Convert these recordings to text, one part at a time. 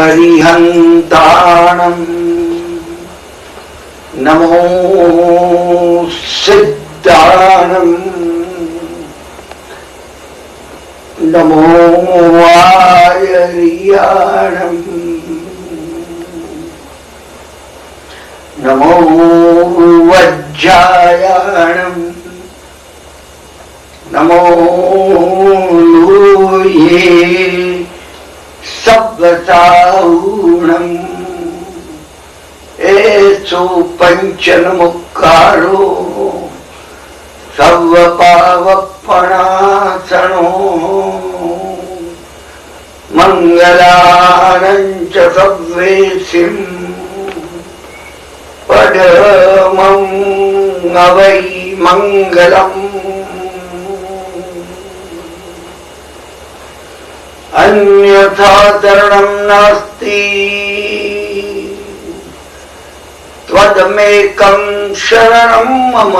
અરિહંતાણં નમો સિદ્ધાણં નમો આયર્યાણં નમો વજ્જાયાણં નમો લૂયે સબ્બતાઉણં એસો પંચનમુક્કારો સર્વપાવપણાસણો મંગલાનં ચ સવ્વેસિં પડમં અવૈ મંગલમ અન્યથા તરણં નાસ્તિ ત્વદમેકં શરણં મમ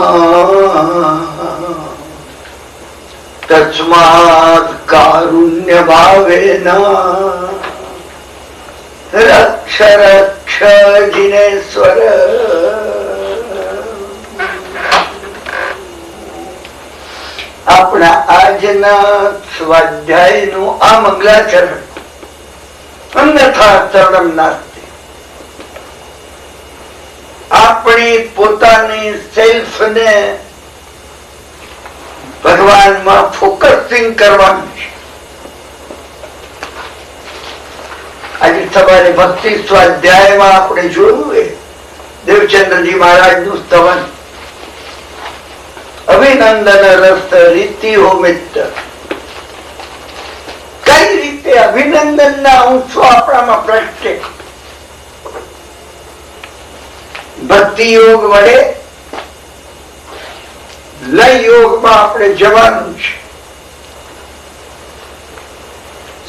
તસ્માत् કારુણ્ય ભાવેન રક્ષ રક્ષ જિનેશ્વર. આપણા આજના સ્વાધ્યાયનું આ મંગલાચરણ અન્યથા તરણં નાસ્તિ. આપણી પોતાની સેલ્ફને ભગવાનમાં ફોકસિંગ કરવાનું છે. આજે સવારે ભક્તિ સ્વાધ્યાયમાં આપણે જોયું દેવચંદ્રજી મહારાજ નું સ્તવન, અભિનંદન રસ રીતિ હો મિત્ર. કઈ રીતે અભિનંદન ના અંશો આપણામાં પ્રગટે. ભક્તિ યોગ વડે લય યોગમાં આપણે જવાનું છે.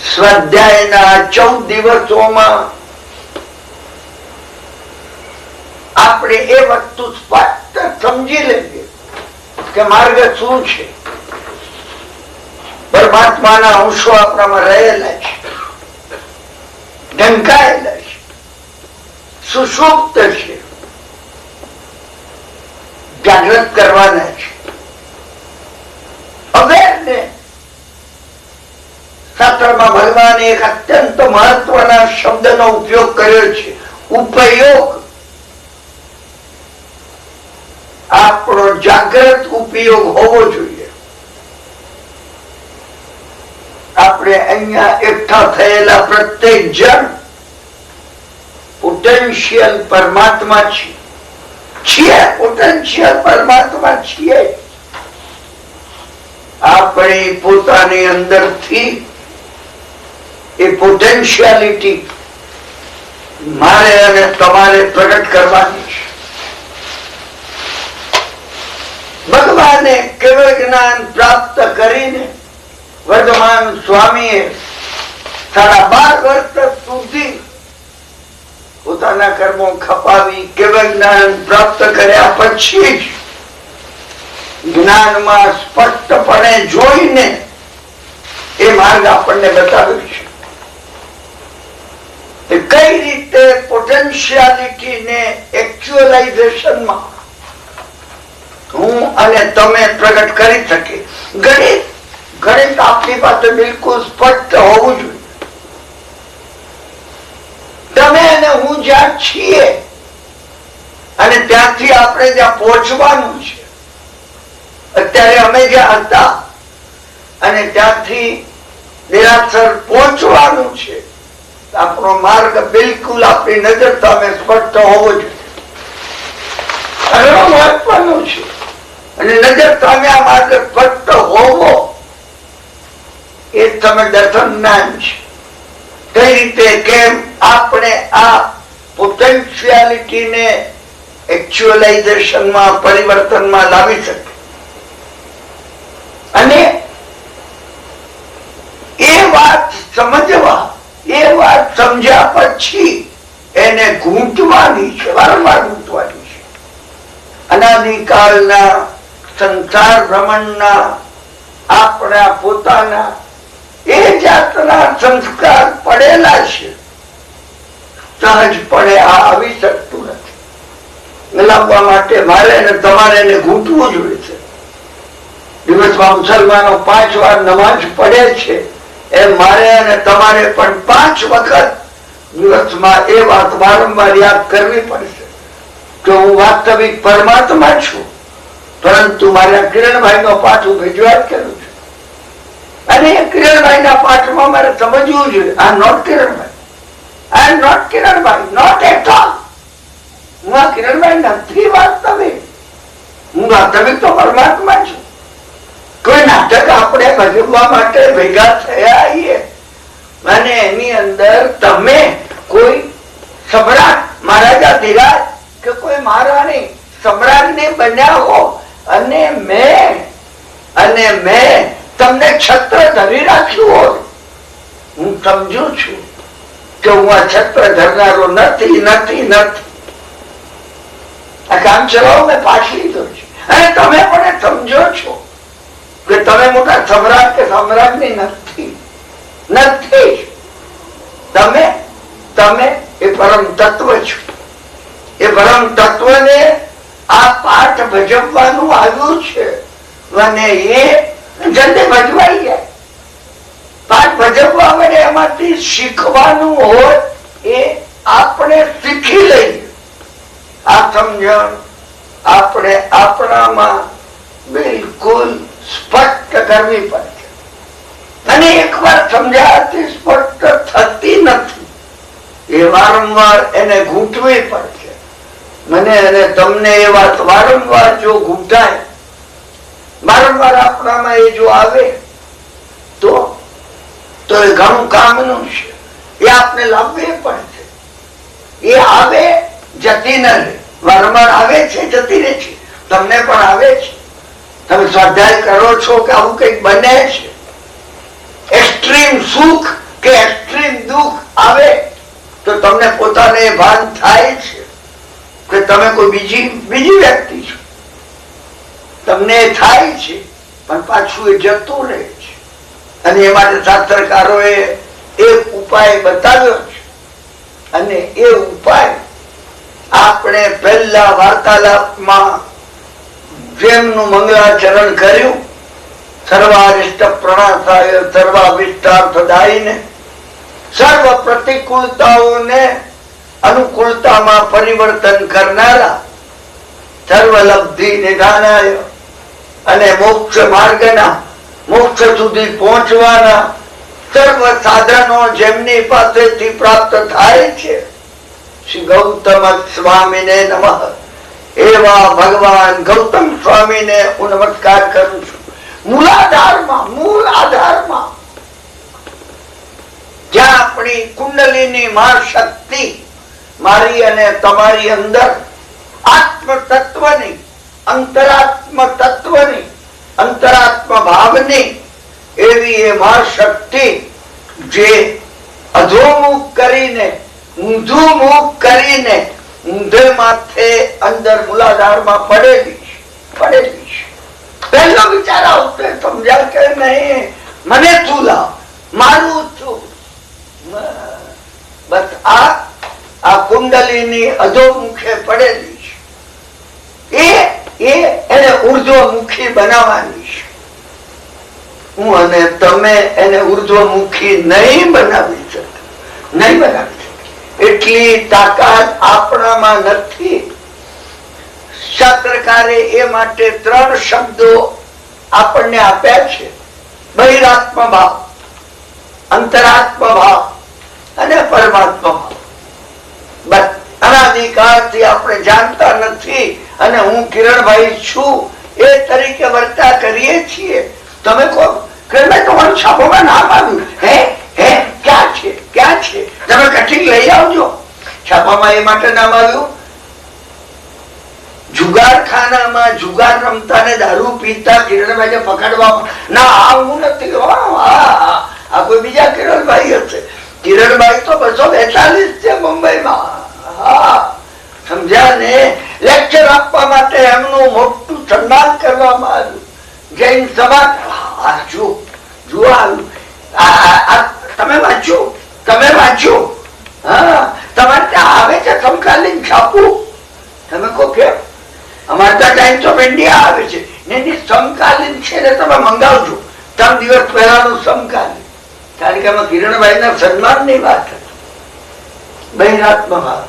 સ્વાધ્યાયના 14 દિવસોમાં આપણે એ વસ્તુ સ્પષ્ટ સમજી લઈએ કે માર્ગ શું છે. પરમાત્માના અંશો આપણામાં રહેલા છે, ઢંકાયેલા છે, સુષુપ્ત છે, જાગૃત કરવાના છે. અવેરનેસ. શાસ્ત્રમાં ભગવાને એક અત્યંત મહત્વના શબ્દનો ઉપયોગ કર્યો છે, ઉપયોગ. આપણો જાગૃત ઉપયોગ હોવો જોઈએ. આપણે અહીંયા એકઠા થયેલા પ્રત્યેક જણ પોટેન્શિયલ પરમાત્મા છીએ, પોટેન્શિયલ પરમાત્મા છીએ. આપણે પોતાની અંદરથી એ પોટેન્શિયાલિટી મારે અને તમારે પ્રગટ કરવાની છે. ભગવાને કેવળ જ્ઞાન પ્રાપ્ત કરીને વર્ધમાન સ્વામીએ 12.5 વર્ષ સુધી પોતાના કર્મો ખપાવી કેવળ જ્ઞાન પ્રાપ્ત કર્યા પછી જ જ્ઞાનમાં સ્પષ્ટપણે જોઈને એ માર્ગ આપણને બતાવ્યો છે. કઈ રીતે પોટેન્શિયાલિટી ને એક્ચ્યુઅલાઇઝેશનમાં હું અને તમે પ્રગટ કરી શકે. ગણિત આપણી પાસે બિલકુલ સ્પષ્ટ હોવું જોઈએ. તમે અને હું જ્યાં છીએ અને ત્યાંથી આપણે જ્યાં પહોંચવાનું છે. અત્યારે અમે જ્યાં હતા અને ત્યાંથી નિરાસર પહોંચવાનું છે. આપણો માર્ગ બિલકુલ આપણી નજર સામે સ્પષ્ટ હોવો જોઈએ. ઘણો મહત્વનું છે. અને નજર સામે આ માર્ગ સ્પષ્ટ હોવો એ તમે દર્શન જ્ઞાન છે. કઈ રીતે કેમ આપણે આ પોટેન્શિયાલિટીને એક્ચ્યુઅલાઇઝેશનમાં પરિવર્તનમાં લાવી શકીએ. અને એ વાત સમજવા, એ વાત સમજ્યા પછી એને ગૂંચવાની છે, વારંવાર ગૂંચવાની છે. અનાદિકાળના સંસાર ભ્રમણના આપણા પોતાના એ જાતના સંસ્કાર પડેલા છે સહજપણે આ આવી શકતું નથી. લાવવા માટે મારે અને તમારે એને ઘૂંટવું જોઈએ છે. દિવસમાં મુસલમાનો 5 વાર નમાજ પડે છે, એ મારે અને તમારે પણ 5 વખત દિવસમાં એ વાત વારંવાર યાદ કરવી પડશે કે હું વાસ્તવિક પરમાત્મા છું, પરંતુ મારા કિરણભાઈ નો પાઠ હું ભજવાત કરું છું. અને એ કિરણભાઈ ના પાઠમાં મારે સમજવું જોઈએ, આ not Kiranbhai, I am not Kiranbhai, not at all. હું આ કિરણભાઈ નથી વાસ્તવિક, હું વાસ્તવિક તો પરમાત્મા છું. કોઈ નાટક આપણે ભજવવા માટે ભેગા થયા આવીએ અને એની અંદર તમે કોઈ સમ્રાટ, મહારાજા ધીરાજ કે કોઈ મહારાણી સમ્રાટ ને બન્યા હો અને મેં તમને છત્ર ધરી રાખ્યું હોય, હું સમજુ છું કે હું આ છત્ર ધરનારો નથી નથી નથી. આ કામ ચલાવો મેં પાછી લીધો છે અને તમે પણ સમજો છો કે તમે મોટા સમ્રાટ કે સમ્રાટની નથી નથી. તમે એ પરમ તત્વ છો. એ પરમ તત્વને આ પાઠ ભજવવાનું આવ્યું છે અને એ જલ્દી ભજવાઈ જાય. પાઠ ભજવવા માટે એમાંથી શીખવાનું હોય એ આપણે શીખી લઈએ. આ સમજણ આપણે આપણામાં બિલકુલ સ્પષ્ટ કરવી પડશે. અને એકવાર સમજાતી સ્પષ્ટ થતી નથી, એ વારંવાર એને ઘૂંટવી પડશે. મને અને તમને એ વાત વારંવાર જો ઘૂંટાય, વારંવાર આપણામાં એ જો આવે તો એ ઘણું કામનું છે. એ આપણે લાવવી પડશે. એ આવે જતી ન રહે. વારંવાર આવે છે, જતી રહે છે. તમને પણ આવે છે. તમે સ્વાધ્યાય કરો છો કે આવું કઈક બને છે, એક્સ્ટ્રીમ સુખ કે એક્સ્ટ્રીમ દુઃખ આવે તો તમને પોતાને ભાન થાય છે કે તમે કોઈ બીજી વ્યક્તિ છો. તમને થાય છે પણ પાછું એ જતું રહે છે. અને એ માટે શાસ્ત્રકારોએ એક ઉપાય બતાવ્યો છે અને એ ઉપાય આપણે પહેલા વાર્તાલાપમાં જેમનું મંગલાચરણ કર્યું, સર્વારિષ્ટ પ્રણાથાય સર્વાભિષ્ટાર્થદાયીને, સર્વ પ્રતિકૂળતાઓને અનુકૂળતામાં પરિવર્તન કરનારા, સર્વલબ્ધિ નિધાનાય અને મોક્ષ માર્ગના, મોક્ષ સુધી પહોંચવાના સર્વ સાધનો જેમની પાસેથી પ્રાપ્ત થાય છે, શ્રી ગૌતમ સ્વામીને નમઃ. એવા ભગવાન ગૌતમ સ્વામીને હું નમસ્કાર કરું છું. મૂળ આધારમાં જ્યાં આપણી કુંડલીની મા શક્તિ મારી અને તમારી અંદર આત્મ તત્વની, અંતરાત્મ તત્વની, અંતરાત્મ ભાવની એવી એ મા શક્તિ જે અધોમુખ કરીને, ઊંધું મુખ કરીને ઊંધે માથે અંદર મૂલાધારમાં પડેલી છે. પહેલો વિચાર આવતો સમજ્યા કે નહીં, મને તું લાવ, મારું તું. બસ આ કુંડલીની અધોમુખે પડેલી છે. એને ઉર્ધ્વમુખી બનાવવાની છે. હું અને તમે એને ઉર્ધ્વમુખી નહીં બનાવી શકતા. એટલી તાકાત આપણામાં નથી. શાસ્ત્રકારે એ માટે 3 શબ્દો આપણને આપ્યા છે: બહિરાત્મ ભાવ, અંતરાત્મ ભાવ અને પરમાત્મ ભાવ. અનાદિકાળથી આપણે જાણતા નથી અને હું કિરણભાઈ છું એ તરીકે વર્તા કરીએ છીએ. તમે કહો કિરણભાઈ તમારું છાપોમાં નામ આવ્યું, હે ક્યાં છે તમે કઠિન લઈ આવજો. છાપામાં એ માટે નામ આવ્યું, જુગારખાનામાં જુગાર રમતા ને દારૂ પીતા કિરણભાઈ પકડવા. ના, હું નથી, આ કોઈ બીજા કિરણભાઈ હશે. કિરણભાઈ તો 242 છે મુંબઈમાં. સમજ્યા ને? લેક્ચર આપવા માટે એમનું મોટું સન્માન કરવામાં આવ્યું. જૈન સમાજ જુઓ તમે વાંચ્યું. હા, તમારે આપું? તમે કહો કેમ? અમારે તો ટાઈમ્સ ઓફ ઇન્ડિયા આવે છે એની સમકાલીન છે ને તમે મંગાવજો. 3 દિવસ પહેલાનું સમકાલીન. કારણ કે આમાં કિરણભાઈ ના સન્માન ની વાત હતી. બહિરાત્મ ભાવ.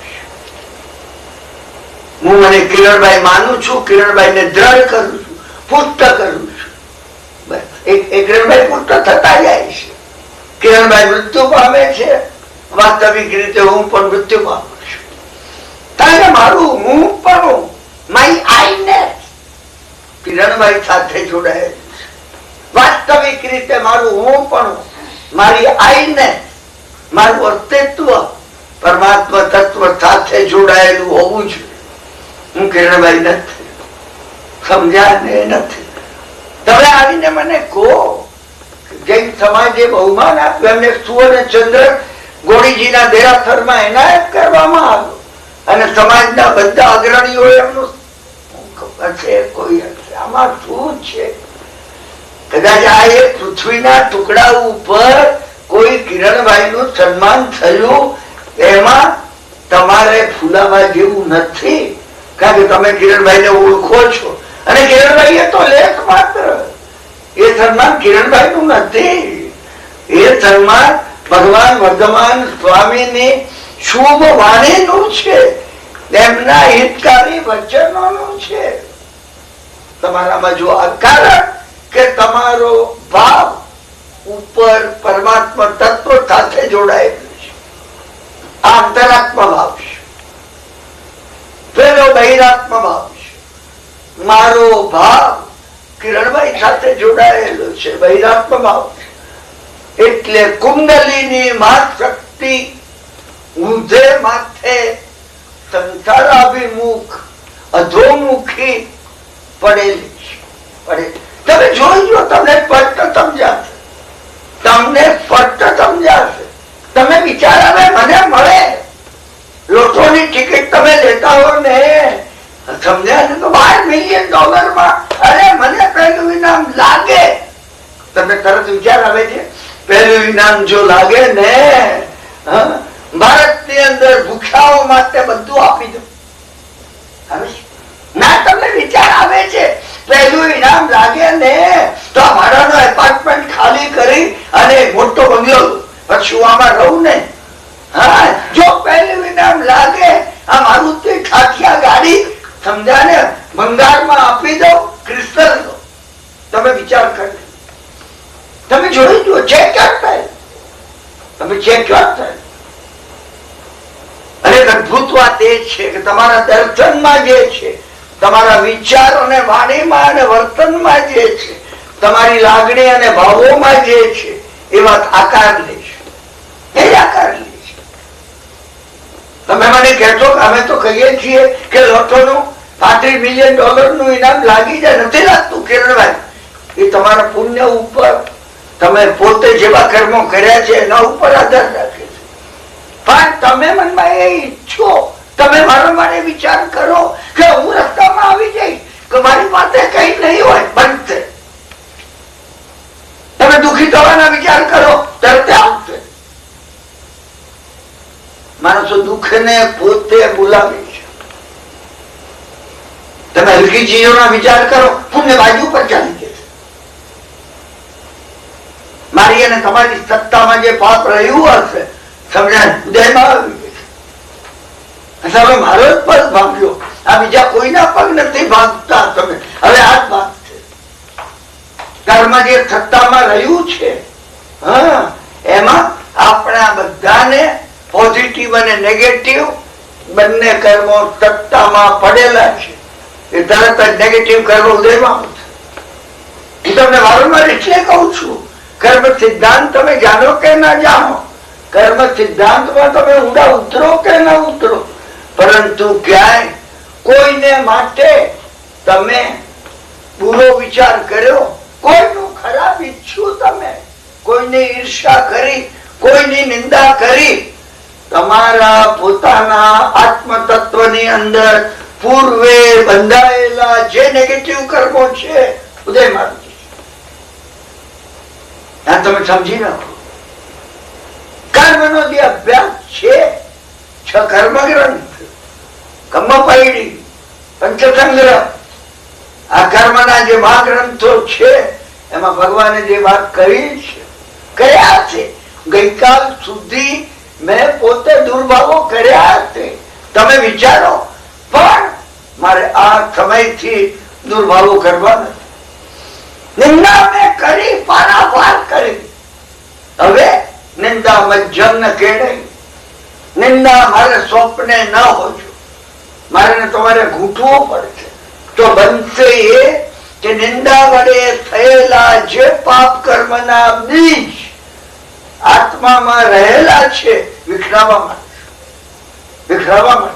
હું મને કિરણભાઈ માનું છું, કિરણભાઈ ને દ્રઢ કરું છું, પુષ્ટ કરું છું. કિરણભાઈ પુષ્ટ થતા જાય છે. કિરણભાઈ મૃત્યુ પામે છે, વાસ્તવિક રીતે હું પણ મૃત્યુ પામું છું. કારણ કે મારું હું પણ મારી આઈનેસ કિરણભાઈ સાથે જોડાયેલું છે. વાસ્તવિક રીતે મારું હું પણ મારી આઈનેસ, મારું અસ્તિત્વ પરમાત્મા તત્વ સાથે જોડાયેલું હોવું જોઈએ. હું કિરણભાઈ નથી. સમજ્યા ને? નથી. તમે આવીને મને કહો જૈન સમાજે બહુમાન આપ્યું, એમને સુવર્ણચંદ્ર ગોળીજીના દેરાસરમાં એનાયત કરવામાં આવ્યો અને સમાજના બધા અગ્રણીઓ એમનું કોઈ આમાં શું છે? કદાચ આ એક પૃથ્વીના ટુકડા ઉપર કોઈ કિરણભાઈ નું સન્માન થયું, એમાં તમારે ફૂલાવા જેવું નથી. કારણ કે તમે કિરણભાઈ ને ઓળખો છો અને કિરણભાઈ એ તો લેખ માત્ર. એ સન્માન કિરણભાઈ નું નથી. એ સન્માન ભગવાન વર્ધમાન સ્વામી ની શુભ વાણી નું છે, તેમના હિતકારી વચનો નું છે. તમારામાં જો આ કારણ કે તમારો ભાવ ઉપર પરમાત્મા તત્વ સાથે જોડાયેલું છે, આ અંતરાત્મ ભાવ છે. પેલો બહિરાત્મ ભાવ છે. મારો ભાવ કિરણભાઈ સાથે જોડાયેલો છે, બહિરાત્મ ભાવ છે. એટલે કુંડલીની માત શક્તિ ઊંધે માથે સંસારાભિમુખ અધોમુખી પડેલી છે. તમે જોઈજો, તમને સ્પષ્ટ સમજાશે. તમને સ્પષ્ટ સમજાશે. તમે વિચાર આવે મને મળે, લોટોની ટિકિટ તમે લેતા હો ને, સમજ્યા ને, તો $12 મિલિયન માં અરે મને પહેલું ઇનામ લાગે, તમને તરત વિચાર આવે છે પહેલું ઇનામ જો લાગે ને, ભારતની અંદર ભૂખ્યાઓ માટે બધું આપી દો. ના, તમને વિચાર આવે છે પહેલું ઇનામ લાગે ને તો ભાડાનો એપાર્ટમેન્ટ ખાલી કરી અને મોટો બંગલો પછી આમાં રહું ને. હા, જો પહેલું ઇનામ લાગે આ મારુતિ ઠાઠિયા ગાડી, સમજ્યા ને, ભંગારમાં આપી દો, ક્રિસ્ટલ દો. તમે વિચાર કરી, તમે જોઈ જુઓ ચેક ક્યાં થાય, તમે ચેક ક્યાં થાય. અને અદભુત વાત એ છે કે તમારા દર્શનમાં જે છે, તમારા વિચાર અને વાણીમાં અને વર્તનમાં જે છે, તમારી લાગણી અને ભાવોમાં જે છે, એ વાત આકાર લે છે. એ આકાર લે છે. તમે મને કહેશો કે અમે તો કહીએ છીએ કે લોટોનું $35 મિલિયન નું ઇનામ લાગી જાય. નથી લાગતું કિરણભાઈ. એ તમારા પુણ્ય ઉપર, તમે પોતે જેવા કર્મો કર્યા છે એના ઉપર આધાર રાખે છે. પણ તમે મનમાં એ ઈચ્છો, તમે વારંવાર વિચાર કરો કે હું રસ્તામાં આવી જઈશ કે મારી પાસે કઈ નહીં હોય, બનશે. તમે દુઃખી થવાના વિચાર કરો, તરત આવશે. માણસો દુઃખને પોતે બોલાવે છે. તમે હલકી ચીજોના વિચાર કરો, પુણ્ય બાજુ પર ચાલી જશે. મારી અને તમારી સત્તામાં જે પાપ રહ્યું હશે, સમજાય, ઉદયમાં આવી જશે. હવે મારો જ પગ ભાગ્યો, આ બીજા કોઈના પગ નથી ભાગતા. તમે હવે આ જ ભાગ છે. કર્મ જે સત્તામાં રહ્યું છે, હા, એમાં આપણા બધાને પોઝિટિવ અને નેગેટિવ બંને કર્મો સત્તામાં પડેલા છે. એ તરત જ નેગેટિવ કર્મ ઉદયમાં આવશે. હું તમને વારંવાર એટલે કહું છું, કર્મ સિદ્ધાંત તમે જાણો કે ના જાણો, કર્મ સિદ્ધાંતમાં તમે ઊંડા ઉતરો કે ના ઉતરો, પરંતુ ક્યાંય કોઈને માટે તમે બુરો વિચાર કર્યો, કોઈનું ખરાબ ઈચ્છ્યું, તમે કોઈની ઈર્ષા કરી, કોઈની નિંદા કરી, તમારા પોતાના આત્મ તત્વની અંદર પૂર્વે બંધાયેલા જે નેગેટિવ કર્મો છે ઉદયમાં આવી જશે. તમે સમજી નાખો. કર્મનો જે અભ્યાસ છે, 6 કર્મ ગ્રંથ, કમ્મપૈડી, પંચતંત્ર, આ કર્મના જે મહાગ્રંથો છે એમાં ભગવાને જે વાત કરી છે, કર્યા છે. ગઈકાલ સુધી મેં પોતે દુર્ભાવો કર્યા છે, તમે વિચારો. પણ મારે આ સમયથી દુર્ભાવો કરવા નથી. નિંદા મેં કરી, પારાવાર કરી. હવે નિંદા મજ્જન કેળે. નિંદા મારે સ્વપ્ને ન હોજો, મારે તમારે ઘૂંટવો પડશે. તો બનશે એ કે નિંદા વડે થયેલા જે પાપ કર્મના બીજ આત્મામાં રહેલા છે વિખરાવવામાં,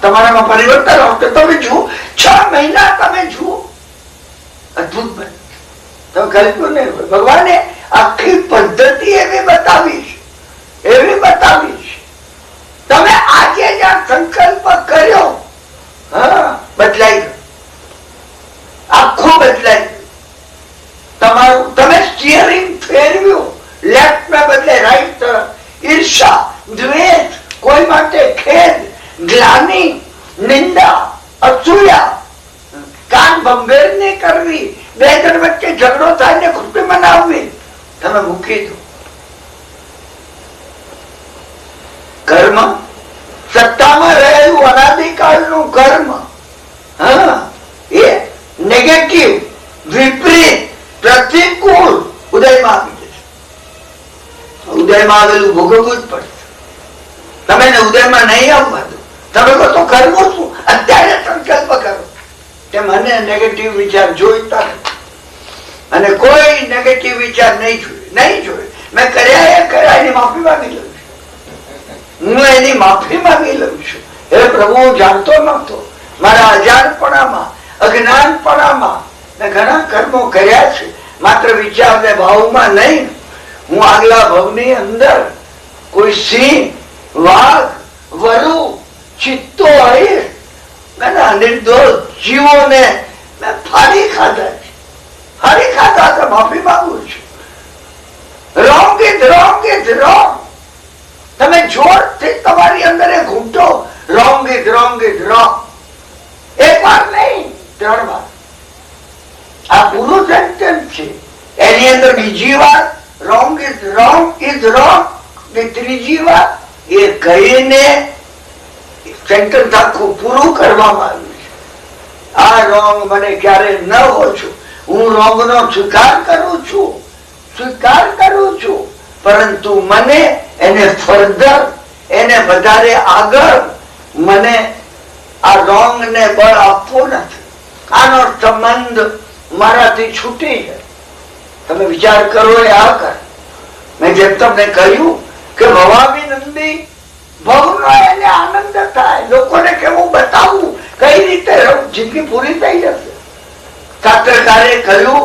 તમારામાં પરિવર્તન આવશે. તમે જુઓ, 6 મહિના તમે જુઓ, અદભુત બને. તમે કલ્પ્યું નહીં. ભગવાને આખી પદ્ધતિ એવી બતાવી છે, એવી બતાવી છે. તમે આજે જ્યાં સંકલ્પ કર્યો, બદલાઈ ગયો, આખું બદલાઈ ગયું. તમારું તમે સ્ટીયરિંગ ફેરવ્યું, લેફ્ટ ના બદલે રાઈટ તરફ. ઈર્ષા, દ્વેષ, કોઈ માટે ખેદ, ગ્લાની, નિંદા, અસૂયા, કાન ભંભેર નહીં કરવી, બે જણ વચ્ચે ઝઘડો થાય ને ખુશી મનાવવી, તમે મૂકી દો. કર્મ સત્તામાં રહેલું અનાદિકાળનું કર્મ, એ નેગેટિવ, વિપરીત, પ્રતિકૂળ ઉદયમાં આવી જશે. ઉદયમાં આવેલું ભોગવવું જ પડશે. તમે ઉદયમાં નહીં આવવા દો. તમે કહો તો કરવું શું? અત્યારે સંકલ્પ કરો કે મને નેગેટિવ વિચાર જોઈતા નથી, અને કોઈ નેગેટિવ વિચાર નહીં જોઈએ. મેં કર્યા એ કર્યા, એની માફી માંગી લઉં છું. હું એની માફી માંગી લઉં છું. એ પ્રભુ જાણતો નતો, મારા અજાણપણામાં, અજ્ઞાનપણામાં મેં ઘણા કર્મો કર્યા છે, માત્ર વિચાર ને ભાવમાં નહીં. હું આગલા ભવની અંદર કોઈ સિંહ, વાઘ, વરુ, ચિત્તો આવી નિર્દોષ જીવોને મેં ફાડી ખાધા છે, ફાડી ખાધા તો માફી માંગુ છું. Wrong is wrong is wrong. તમે જોરથી તમારી અંદર એ ઘૂંટો, wrong is wrong is wrong. એક વાર નહીં, 3 વાર. આ પૂરું સેન્ટેન્સ છે. એની અંદર બીજી વાર wrong is wrong is wrong, ત્રીજી વાર એ કહીને સેન્ટેન્સ આખું પૂરું કરવામાં આવ્યું છે. આ રોંગ મને ક્યારે ન હો છું. હું રોંગ નો સ્વીકાર કરું છું, પરંતુ મને એને ફર્ધર, એને વધારે આગળ મને આ રોંગ ને બળ આપવું નથી. આનો સંબંધ મારાથી છૂટી જાય. તમે વિચાર કરો એ આ કર. મેં જેમ તમને કહ્યું કે ભવાભિનંદી ભવનો એને આનંદ થાય. લોકોને કેવું બતાવવું, કઈ રીતે જિંદગી પૂરી થઈ જશે. શાસ્ત્રકારે કહ્યું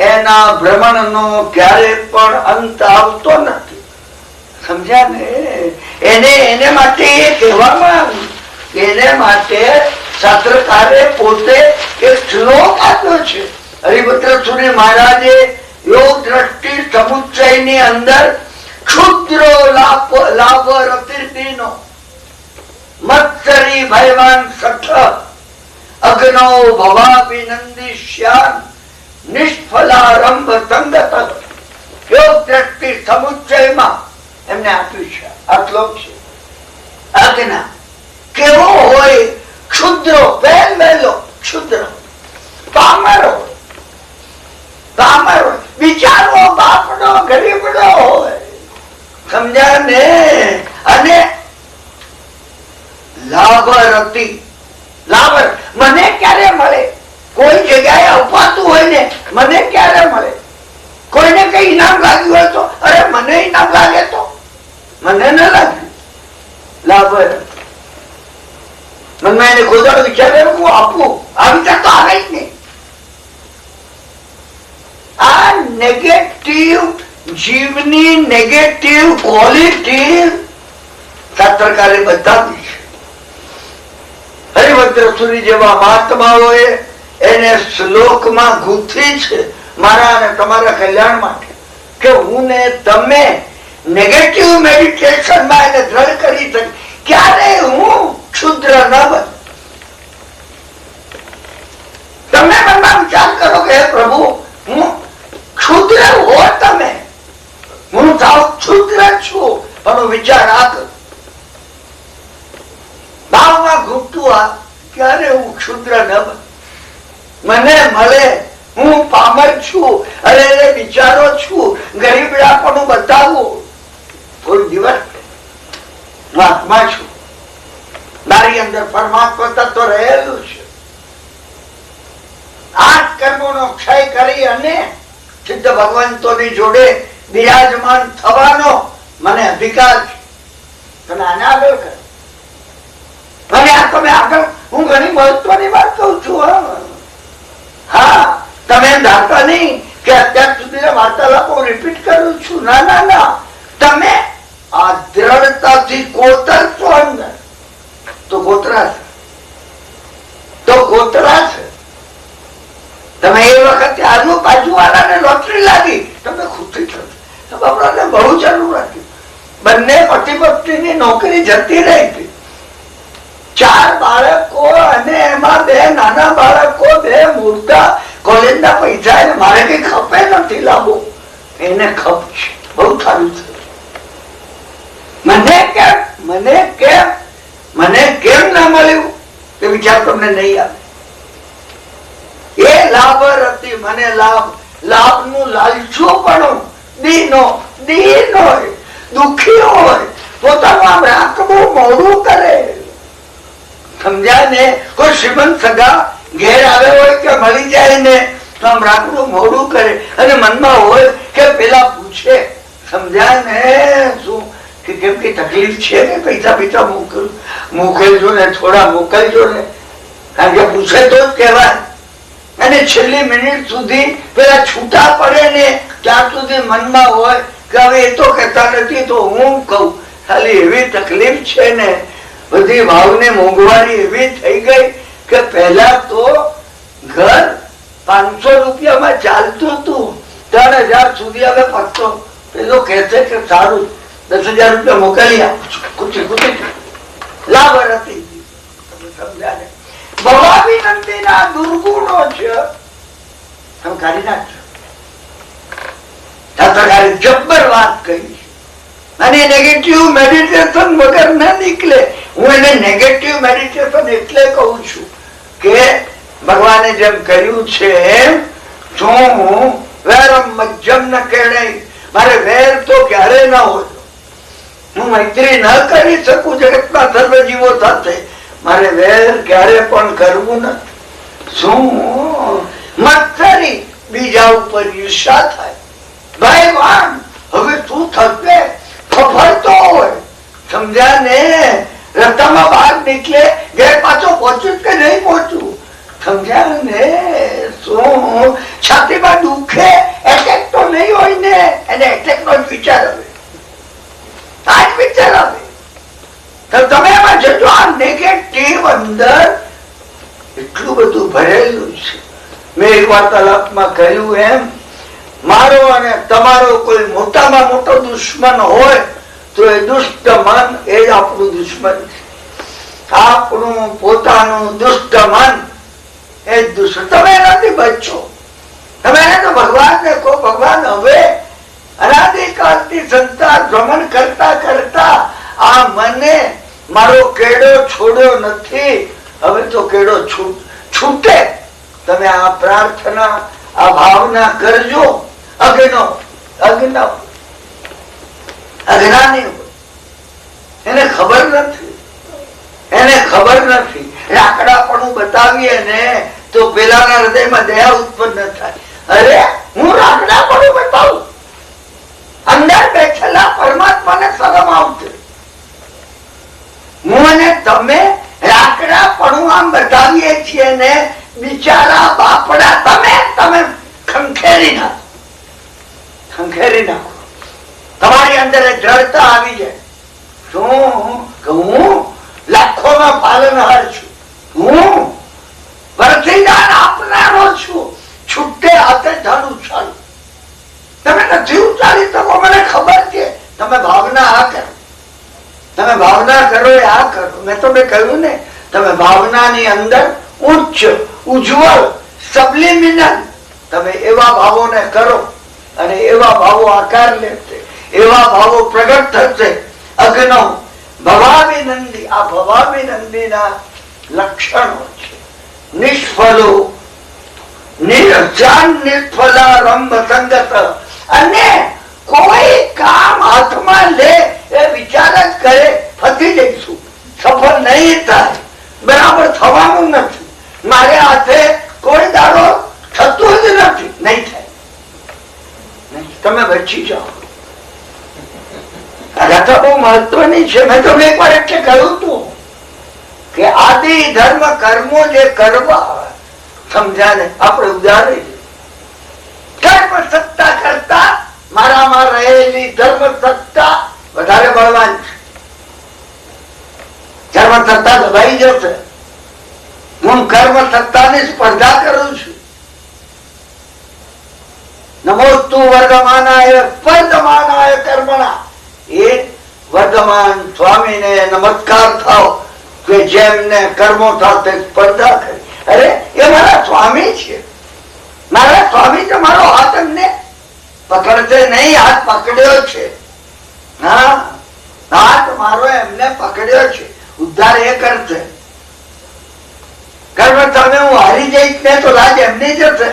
એના ભ્રમણનો ક્યારે પણ અંત આવતો નથી. સમજ્યા ને? એને માટે એ કહેવામાં આવ્યું. એને માટે શાસ્ત્રકારે પોતે એક શ્લોક આપ્યો છે. હરિભદ્ર સુરી મહારાજે યોગ દ્રષ્ટિ સમુચ્ચયની અંદર ક્ષુદ્રો લાભ રતિર્દીનો મત્સરી ભયવાન સઠ અગ્નો ભવાભિનંદિષ્યાન નિષ્ફલારંભ સંગત. યોગ દ્રષ્ટિ સમુચ્ચયમાં એમને આપ્યું છે આ શ્લોક છે. આજ્ઞા કેવો હોય? ક્ષુદ્રો, પહેલો ક્ષુદ્ર, પામરો, બિચારો બાપનો ગરીબનો હોય. સમજ્યા ને? અને લાભ રતિ, લાભ મને ક્યારે મળે? કોઈ જગ્યાએ અપાતું હોય ને મને ક્યારે મળે? કોઈને કઈ ઇનામ લાગ્યું હોય તો અરે મને ઇનામ લાગે તો મને ન લાગ્યું. લાભ મનમાં એને ખોદાનો વિચાર હું આપું, આ વિચાર તો આવે જ નહીં. આ નેગેટિવ જીવની નેગેટિવ ક્વોલિટી શાસ્ત્રકારે બતાવી છે. હરિભદ્ર સુરી જેવા મહાત્માઓએ એને શ્લોકમાં ગૂંથી છે મારા અને તમારા કલ્યાણ માટે, કે હું ને તમે નેગેટિવ મેડિટેશનમાં એને દ્રઢ કરી શકે. ક્યારે હું ક્ષુદ્ર ન બન. ઘૂંટું આ ક્યારે હું ક્ષુદ્ર ન બન, મને મળે, હું પામર છું, અરે વિચારો છું, ગરીબડાપણું બતાવું, કોઈ દિવસ હું આત્મા છું, મારી અંદર પરમાત્મા તત્વ રહેલું છે. આ કર્મોનો ક્ષય કરી અને સિદ્ધ ભગવંતોની જોડે બિરાજમાન થવાનો મને અધિકાર છે. તમે આને આગળ કરો અને આ તમે આગળ, હું ઘણી મહત્વની વાત કહું છું. હા, તમે ધારતા નહીં કે અત્યાર સુધી વાર્તાલાપો રિપીટ કરું છું. ના ના ના, તમે આ દ્રઢતાથી કોતરશો અંદર તો ગોતરા છે, તો ગોતરા છે. તમે એ વખતે આજુ બાજુ વાળાને લોટરી લાગી, તમે ખુશી થશે. બાપરાને બહુ જરૂર હતી. બંને પતિ પત્નીની નોકરી જતી રહી હતી. 4 બાળકો અને એમાં 2 નાના બાળકો, 2 મોટા કોલેજના પૈસા. એને મારે કઈ ખપે નથી લાવવું, એને ખપ છે. બહુ સારું છે. મને કેમ ના મળ્યું તે વિચાર તમને નહીં આવે. એ લાભ હતી, મને લાભ નું લાલચું પણ દીનો હોય, દુખી હોય, પોતાનું આમ રાખવું મોડું કરે. સમજ્યા ને? કોઈ શ્રીમંત સગા ઘેર આવ્યો હોય કે મળી જાય ને તો આમ રાખવું મોડું કરે અને મનમાં હોય કે પેલા પૂછે, સમજ્યા ને? શું કે કેમ કે તકલીફ છે ને, પૈસા પૈસા મોકલજો ને, થોડા મોકલજો ને, કારણ કે પૂછે તો જ કહેવાય. અને છેલ્લી મિનિટ સુધી પેલા છૂટા પડે ને ત્યાં સુધી મનમાં હોય કે હવે એ તો કહેતા નથી તો હું કહું. ખાલી એવી તકલીફ છે ને, બધી ભાવની મોંઘવારી એવી થઈ ગઈ કે પહેલા તો ઘર 500 રૂપિયામાં ચાલતું હતું, 3000 સુધી હવે 500. પેલો કહે છે કે સારું 10,000 રૂપિયા મોકલી આપું છું, ખુશી લાભ હતી. સમજ્યા ને? ભવાભિનંદીના દુર્ગુણો છે, તમે કાઢી નાખજો. જબ્બર વાત કહી. અને નેગેટિવ મેડિટેશન વગર ના નીકળે. હું એને નેગેટિવ મેડિટેશન એટલે કહું છું કે ભગવાને જેમ કર્યું છે શું વેરમ મજ્જમ ન કેળે. મારે વેર તો ક્યારે ના હોય, હું મૈત્રી ન કરી શકું જગતના સર્વ જીવો સાથે. મારે વેર ક્યારે પણ કરવું નથી. શું મત્સરી, બીજા ઉપર ઈર્ષા થાય. ભગવાન હવે શું થશે, ફફડતો હોય. સમજ્યા ને? રસ્તામાં બહાર નીકળે, ઘેર પાછો પહોંચ્યું કે નહીં પહોંચવું. સમજ્યા ને? શું છાતીમાં દુખે, એટેક તો નહીં હોય ને, એને એટેક નો જ વિચાર આવે, આ જ વિચાર આવે. તમે એમાં જજો, આ નેગેટિવ અંદર એટલું બધું ભરેલું છે. મેં એક વાર્તાલાપમાં કહ્યું એમ, મારો અને તમારો કોઈ મોટામાં મોટો દુશ્મન હોય તો એ દુષ્ટ મન એ જ આપણું દુશ્મન છે. આપણું પોતાનું દુષ્ટ મન એ જ દુશ્મન. તમે એનાથી બચો. તમે એને તો ભગવાનને કહો, ભગવાન હવે અનાદિકાળથી સંસાર ભ્રમણ કરતા કરતા આ મને મારો કેડો છોડ્યો નથી, હવે તો કેડો છૂટે. તમે આ પ્રાર્થના, આ ભાવના કરજો. અજ્ઞાની એને ખબર નથી. રાકડાપણું બતાવીએ ને તો પેલાના હૃદયમાં દયા ઉત્પન્ન થાય. અરે હું રાકડાપણું બતાવું, અંદર બેઠેલા પરમાત્માને શરમ આવશે. હું અને તમે રાકડાપણું આમ બતાવીએ છીએ ને, બિચારા બાપડા તમે ખંખેરી નાખો. તમારી અંદર દ્રઢતા આવી જાય. શું હું લાખોમાં પાલનહાર છું, હું વરસીદાન આપનારો છું. છૂટે હાથે ધન ઉછાળું. તમે નથી ઉછાળી શકો, મને ખબર છે. તમે ભાવના આ કરો, તમે ભાવના કરો એ આ કરો. મેં તમને કહ્યું ને, તમે ભાવનાની અંદર ઉચ્ચ, ઉજ્જવળ, સબલિમિનલ, તમે એવા ભાવોને કરો અને એવા ભાવો આકાર લેશે, એવા ભાવો પ્રગટ થશે. અગ્નૌ ભવાભિનંદી, આ ભવાભિનંદીના લક્ષણો છે. નિષ્ફળો નિર્જાન નિષ્ફળા રંભ સંગત, અને કોઈ કામ હાથમાં લે એ વિચાર જ કરે ફસી જઈશું, સફળ નહીં થાય, બરાબર થવાનું નથી, મારે હાથે કોઈ દાડો થતું જ નથી, નહીં થાય, તમે બચી જાઓ. આ કથા બહુ મહત્વની છે. મેં તમને એક વાર એટલે કહ્યું હતું કે આદિ ધર્મ કર્મો જે કરવા સમજાને આપણે ઉદાહરણ ધર્મ સત્તા કરતા મારામાં રહેલી ધર્મ સત્તા વધારે બળવાન છે. ધર્મ સત્તા દબાઈ જશે. હું કર્મ સત્તાની સ્પર્ધા કરું છું. નમોસ્તુ વર્ધમાનાય સ્પર્ધમાનાય કર્મણા. એ વર્ધમાન સ્વામીને નમસ્કાર થાવ કે જેમને કર્મો સાથે સ્પર્ધા કરી. અરે એ મારા સ્વામી છે, મારા સ્વામી તમારો હાથ એમને પકડશે નહીં, હાથ પકડ્યો છે. હા, હાથ મારો એમને પકડ્યો છે, ઉદ્ધાર એ કરશે. કર્મ તમે હું હારી જઈશ ને તો લાજ એમની જશે.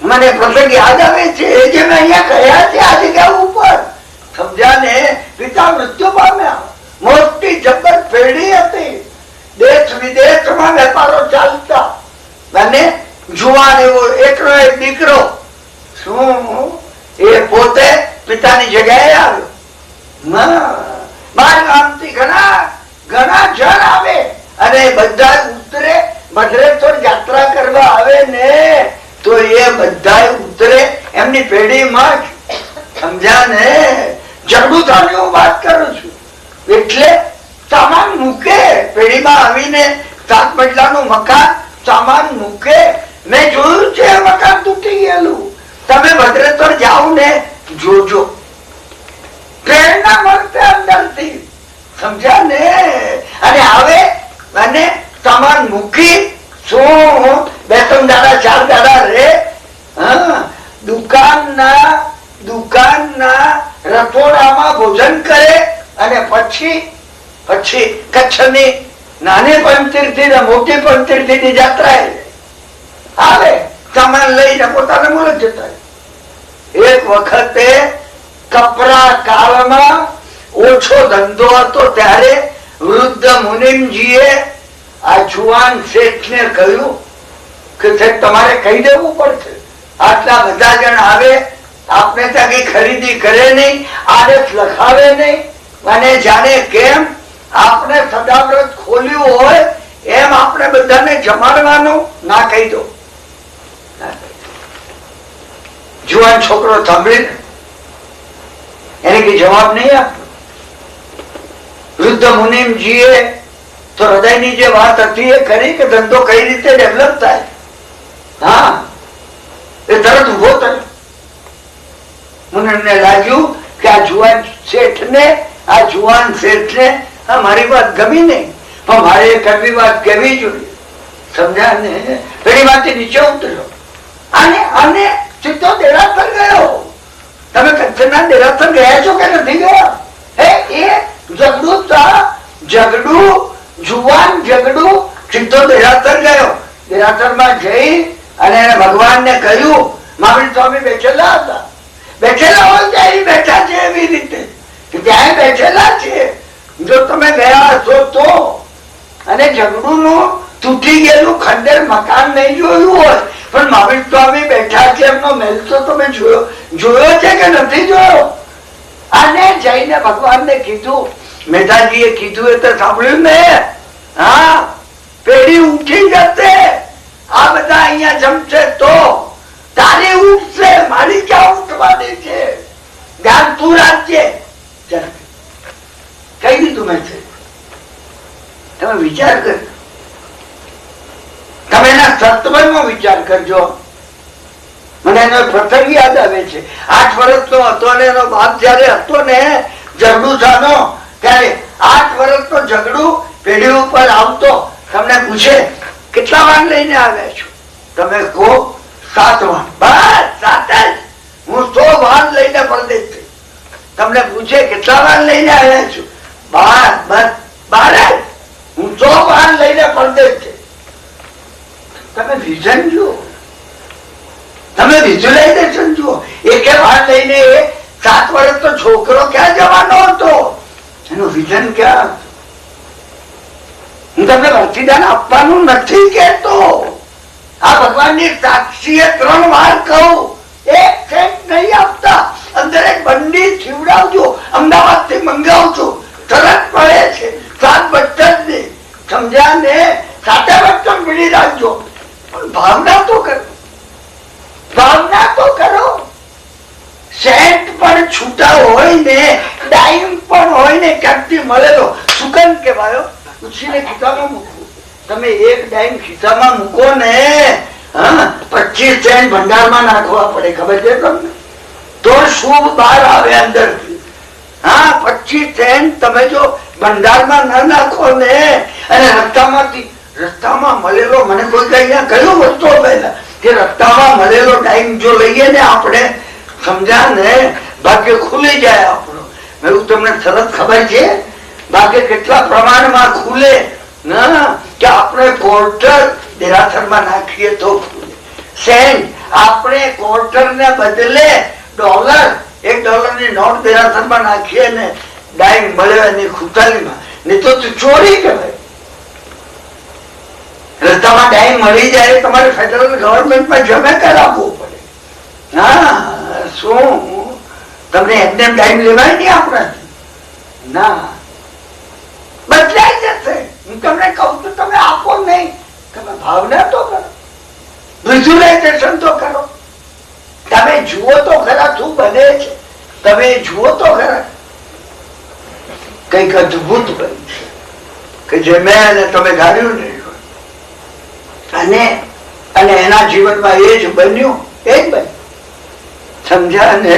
મને પ્રસંગ યાદ આવે છે એ જે મેં અહીંયા કહ્યા છે આ જગ્યા ઉપર, સમજ્યા ને? પિતા મૃત્યુ પામ્યા, મોટી જબર પેઢી હતી, દેશ વિદેશમાં વેપારો ચાલતા, અને જુવાન એવો એકનો એક દીકરો, શું એ પોતે પિતાની જગ્યાએ આવ્યો. બાર ગામથી ઘણા જણ આવે અને બધા ઉતરે. ભદ્રેશ્વર યાત્રા કરવા આવે ને તો એ બધા ઉતરે એમની પેઢીમાં જ, સમજ્યા ને? જગડુતાની હું વાત કરું છું. એટલે સામાન મૂકે પેઢીમાં આવીને, 7 મજલાનું મકાન, સામાન મૂકે. મેં જોયું છે મકાન તૂટી ગયેલું. તમે ભદ્રેશ્વર જાઓ ને જોજો, પ્રેરણા મળશે અંદરથી, સમજ્યા ને? અને આવે અને સામાન મૂકી શું 2-3 દાડા 4 દાડા રે, દુકાનના રસોડામાં ભોજન કરે, અને પછી કચ્છની નાની પંચતીર્થી ને મોટી પંચતીર્થી જાત્રા આવે, સામાન લઈને પોતાને મુલક જતા. એક વખતે કપરા કાળમાં ઓછો ધંધો હતો ત્યારે વૃદ્ધ મુનિમજીએ આ જુવાન શેઠને કહ્યું કે તમારે કહી દેવું પડશે, આટલા બધા જણ આવે, આપણે ત્યાં કઈ ખરીદી કરે નહીં, આદેશ લખાવે નહીં, અને જાણે કેમ આપણે સદાવ્રત ખોલ્યું હોય એમ આપણે બધાને જમાડવાનું ના કહી દો. જુવાન છોકરો સાંભળીને એને કઈ જવાબ નહીં આપ્યો. વૃદ્ધ મુનિમજીએ તો હૃદયની જે વાત હતી એ કરી કે ધંધો કઈ રીતે ડેવલપ થાય. હા, એ તરત ઉભો થયો. મુનિમને લાગ્યું કે આ જુવાન શેઠને મારી વાત ગમી નહીં, પણ મારે કરવી વાત કહેવી જોઈએ, સમજ્યા ને? પેલી વાતથી નીચે ઉતર્યો અને સીધો દેરાસર ગયો. તમે કચ્છના દેરાસર ગયા છો કે નથી ગયા? જુવાન ઝઘડું સીધો દેરાસર ગયો. દેરાસર માં જઈ અને એને ભગવાનને કહ્યું, મહાવીર સ્વામી બેઠેલા હતા, બેઠેલા હોય ત્યાં બેઠા છે એવી રીતે કે ત્યાં બેઠેલા છે, જો તમે ગયા હશો તો. અને ઝઘડું નું તૂટી ગયેલું ખંડેર મકાન નહીં જોયું હોય, પણ મહાવીર સ્વામી બેઠા છે એમનો મહેલ તો તમે જોયો છે કે નથી જોયો? અને જઈને ભગવાનને કીધું, મેધાજીએ કીધું એ તો સાંભળ્યું ને? હા, પેઢી ઉઠી જશે, આ બધા અહીંયા જમશે તો તારી ઉઠશે, મારી ક્યાં ઉઠવાની છે? ધ્યાન તું રાખજે. કહી દીધું મેં છે. તમે વિચાર કરજો, તમે એના સત્વનો વિચાર કરજો. મને એનો પ્રસંગ યાદ આવે છે. 8 વર્ષનો હતો અને એનો બાપ જયારે હતો ને ઝઘડુસાનો, ત્યારે 8 વર્ષનો ઝઘડું પેઢી ઉપર આવતો. તમને પૂછે કેટલા વાન લઈને આવ્યા છો? તમે કહો 7 વાન. બસ 7 જ. હું 100 વાન લઈને પરદેશ થઈ. તમને પૂછે કેટલા વાન લઈને આવ્યા છો? 12. બસ 12 જ. ઊંચો વાહન લઈને પરદેશ છે. તમે વિઝન જુઓ, તમે વિઝ્યુલાઇઝેશન જુઓ. એક વાહન લઈને 7 વર્ષનો છોકરો ક્યાં જવાનો હતો? એનું વિઝન ક્યાં હતું? હું તમને બલિદાન આપવાનું નથી કેતો. આ ભગવાનની સાક્ષીએ 3 વાર કહું, એક સેન્ટ નહીં આપતા. અંદર એક બંડી ખીવડાવજો, અમદાવાદ થી મંગાવજો, તરત મળે છે. 7 બચ્ચન સમજ્યા ને? 7 બચ્ચન પીડી રાખજો. પણ ભાવના તો કરો, ભાવના તો કરો. સેન્ટ પણ છૂટા હોય ને, ડાઈમ પણ હોય ને, ક્યાંકથી મળેલો સુકન કહેવાયો, ઉછીને ખિસ્સામાં મૂકવું. તમે એક ડાઈમ ખિસ્સામાં મૂકો ને, 25 સેન્ટ ભંડારમાં નાખવા પડે, ખબર છે તમને? તો શુભ બહાર આવે અંદરથી. 25 સેન્ટ તમે જો ભંડારમાં ના નાખો ને, અને રસ્તામાં મળેલો, મને કોઈ કઈ કયું વસ્તુ પહેલા કે રસ્તામાં મળેલો ટાઈમ જો લઈએ ને આપણે, સમજ્યા ને, ભાગ્ય ખુલી જાય આપણો. એવું તમને સરસ ખબર છે ભાગ્ય કેટલા પ્રમાણમાં ખુલે કે આપણે ક્વાર્ટર દેરાસરમાં નાખીએ તો ખુલે. સેન્ટ આપણે ક્વાર્ટર ને બદલે ડોલર, $1 ની નોટ દેરાસરમાં નાખીએ ને, ડાઈમ મળે એની ખુટાલીમાં, નહીં તો ચોરી કહેવાય. રસ્તામાં ડાઈમ મળી જાય, તમારે ફેડરલ ગવર્મેન્ટમાં જમે કરાવવું પડે. શું તમને એમને ટાઈમ લેવાય નહીં આપણાથી? ના, બદલાઈ જશે. હું તમને કહું છું, તમે આપો નહીં, તમે ભાવના તો કરો, વિઝ્યુલાઇઝેશન તો કરો. તમે જુઓ તો ખરા શું બને છે, તમે જુઓ તો ખરા કઈક અદભુત બન્યું છે કે જે મેં તમે ધાર્યું નહીં. અને એના જીવનમાં એ જ બન્યું, એ જ બન્યું. સમજ્યા ને?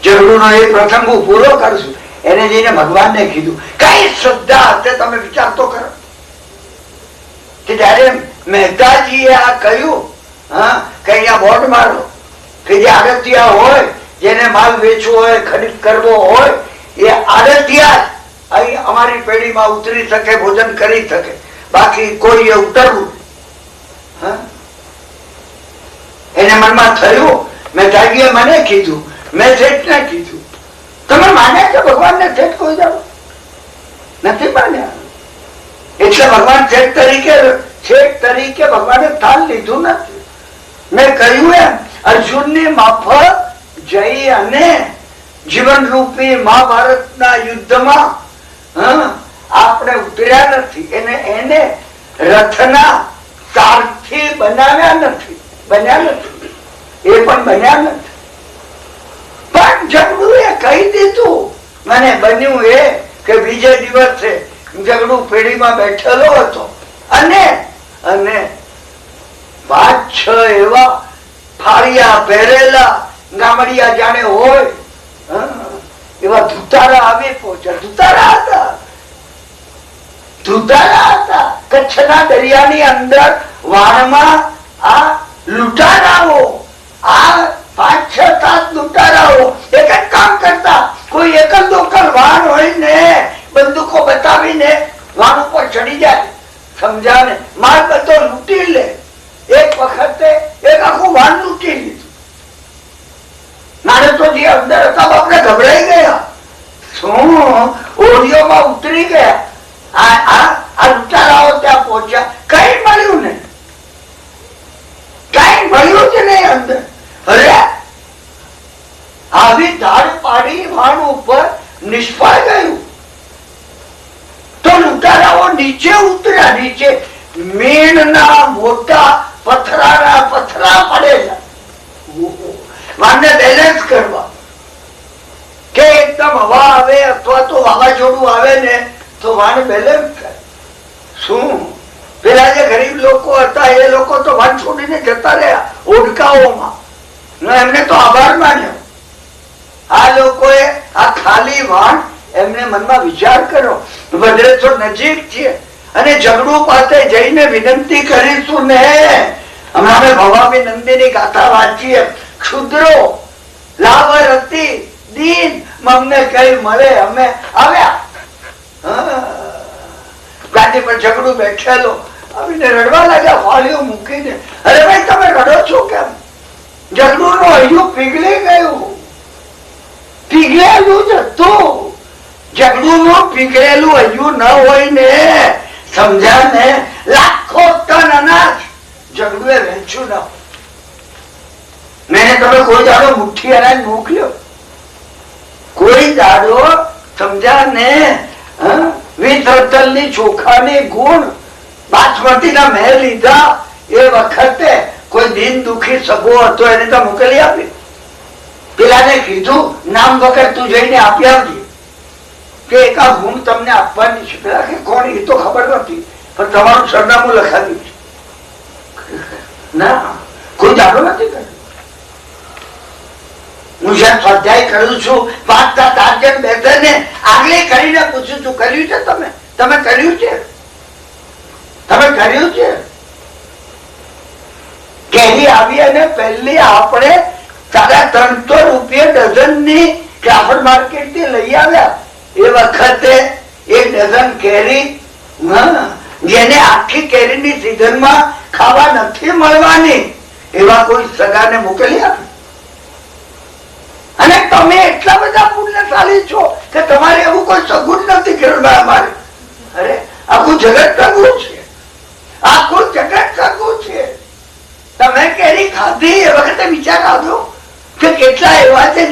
ઝઘડુનો એ પ્રસંગ હું પૂરો કરશું. એને જઈને ભગવાનને કીધું, કઈ શ્રદ્ધા હશે તમે વિચાર તો કરો કે જયારે મહેતાજીએ આ કહ્યું કે અહીંયા બોર્ડ મારો કે જે આડતિયા હોય, જેને માલ વેચવો હોય, ખરીદ કરવો હોય, એ આડતિયા અહીં અમારી પેઢીમાં ઉતરી શકે, ભોજન કરી શકે, બાકી કોઈ ઉતરવું. એને મનમાં થયું, મહેતાજીએ મને કીધું, મેં શેઠને કીધું. તમે માન્યા કે ભગવાનને શેઠ કોઈ જાવ નથી માન્યા? એટલે ભગવાન શેઠ તરીકે ભગવાને સ્થાન લીધું નથી. મેં કહ્યું એમ, અર્જુનની માફક જઈ અને જીવન રૂપી મહાભારતના યુદ્ધમાં આપણે ઉતર્યા નથી. એને રથના સારથી બન્યા નથી, એ પણ બન્યા નથી. પણ ઝઘડું એ કહી દીધું, મને બન્યું એ કે બીજે દિવસે ઝઘડું પેઢીમાં બેઠેલો હતો, અને 5-6 એવા ફાળિયા પહેરેલા ગામડિયા જાણે હોય એવા ધુતારા આવી પહોંચ્યા. ધુતારા હતા કચ્છના દરિયાની અંદર વાણમાં. આ લૂંટારાઓ, આ 5-6-7 લૂંટારાઓ એક જ કામ કરતા. કોઈ એકલ દોકલ વાણ હોય ને, બંદૂકો બતાવીને વાણ ઉપર ચડી જાય, સમજા ને, માલ બધો લૂંટી લે. એક વખતે એક આખું વાણ લૂંટી લીધું. માણસો જે અંદર હતા બાપને ગભરાઈ ગયા, શું ઓડિયોમાં ઉતરી ગયા. આ લૂંટારાઓ ત્યાં પહોંચ્યા, કઈ મળ્યું ને, કઈ મળ્યું જ નહીં અંદર. અરે આવી ધાડ પાડી વાણ ઉપર નિષ્ફળ ગયું. તો લૂંટારાઓ નીચે ઉતર્યા. નીચે મીણના મોટા પથરા પડેલા, વાણને બેલેન્સ કરવા. કે એકદમ હવા આવે અથવા તો વાવાઝોડું આવે ને તો વાણ બેલેન્સ થાય. શું પેલા જે ગરીબ લોકો હતા એ લોકો તો વાણ છોડીને જતા રહ્યા ઓડકાઓમાં, એમને તો આભાર માન્યો. આ લોકોએ આ ખાલી વાણ, એમને મનમાં વિચાર કર્યો, વજ્રેશ્વર નજીક છે અને ઝઘડું પાસે જઈને વિનંતી કરીશું ને. હમણાં અમે ભવામી નંદીની ગાથા વાંચીએ, ક્ષુદ્રો લાવર હતી દીન, અમને કઈ મળે, અમે આવ્યા. ગાડી પર ઝઘડું બેઠેલો આવીને રડવા લાગ્યા ફાળીઓ મૂકીને. અરે ભાઈ તમે રડો છો કેમ? ઝઘડું નું હૈયું પીગળી ગયું, પીગળેલું જ હતું. ઝઘડું નું પીગળેલું હૈયું ન હોય ને, સમજ્યા ને, લાખો ટન અનાજ ઝઘડું એ વેચ્યું ના. મેં તમે કોઈ દાડો મુઠ્ઠી અનાજ મોકલ્યો? કોઈ દાડો, સમજ્યા ને, 20 ની ચોખાની ગુણ બાસમતીના મેં લીધા એ વખતે કોઈ દિન દુખી સગો હતો એને તો મોકલી આપી. પેલાને કીધું નામ વગર તું જઈને આપી આવજે કે એકા ગુણ તમને આપવાની છે. પેલા કે કોણ એ તો ખબર નથી, પણ તમારું સરનામું લખાવ્યું છે. ના, કોઈ જાણો નથી કર્યું. હું જ્યાં સ્વાધ્યાય કરું છું 5-7 જણ બેઠે ને આગળ કરીને પૂછું છું કર્યું છે તમે? તમે કર્યું છે? તમે કર્યું છે? કેરી આવી અને પહેલી આપણે ₹300 ડઝન ની ક્રાફર્ડ માર્કેટ થી લઈ આવ્યા. એ વખતે 1 ડઝન કેરી જેને આખી કેરીની સીઝન માં ખાવા નથી મળવાની એવા કોઈ સગાને મોકલી આપી. અને તમે એટલા બધા પુણ્યશાળી છો કે તમારે એવું કોઈ સગુણ નથી કિરણભાઈ અમારે. અરે આખું જગત સગું છે, આખું જગત સગું છે. તમે કેરી ખાધી એ વખતે વિચાર આવ્યો કે કેટલા એવા છે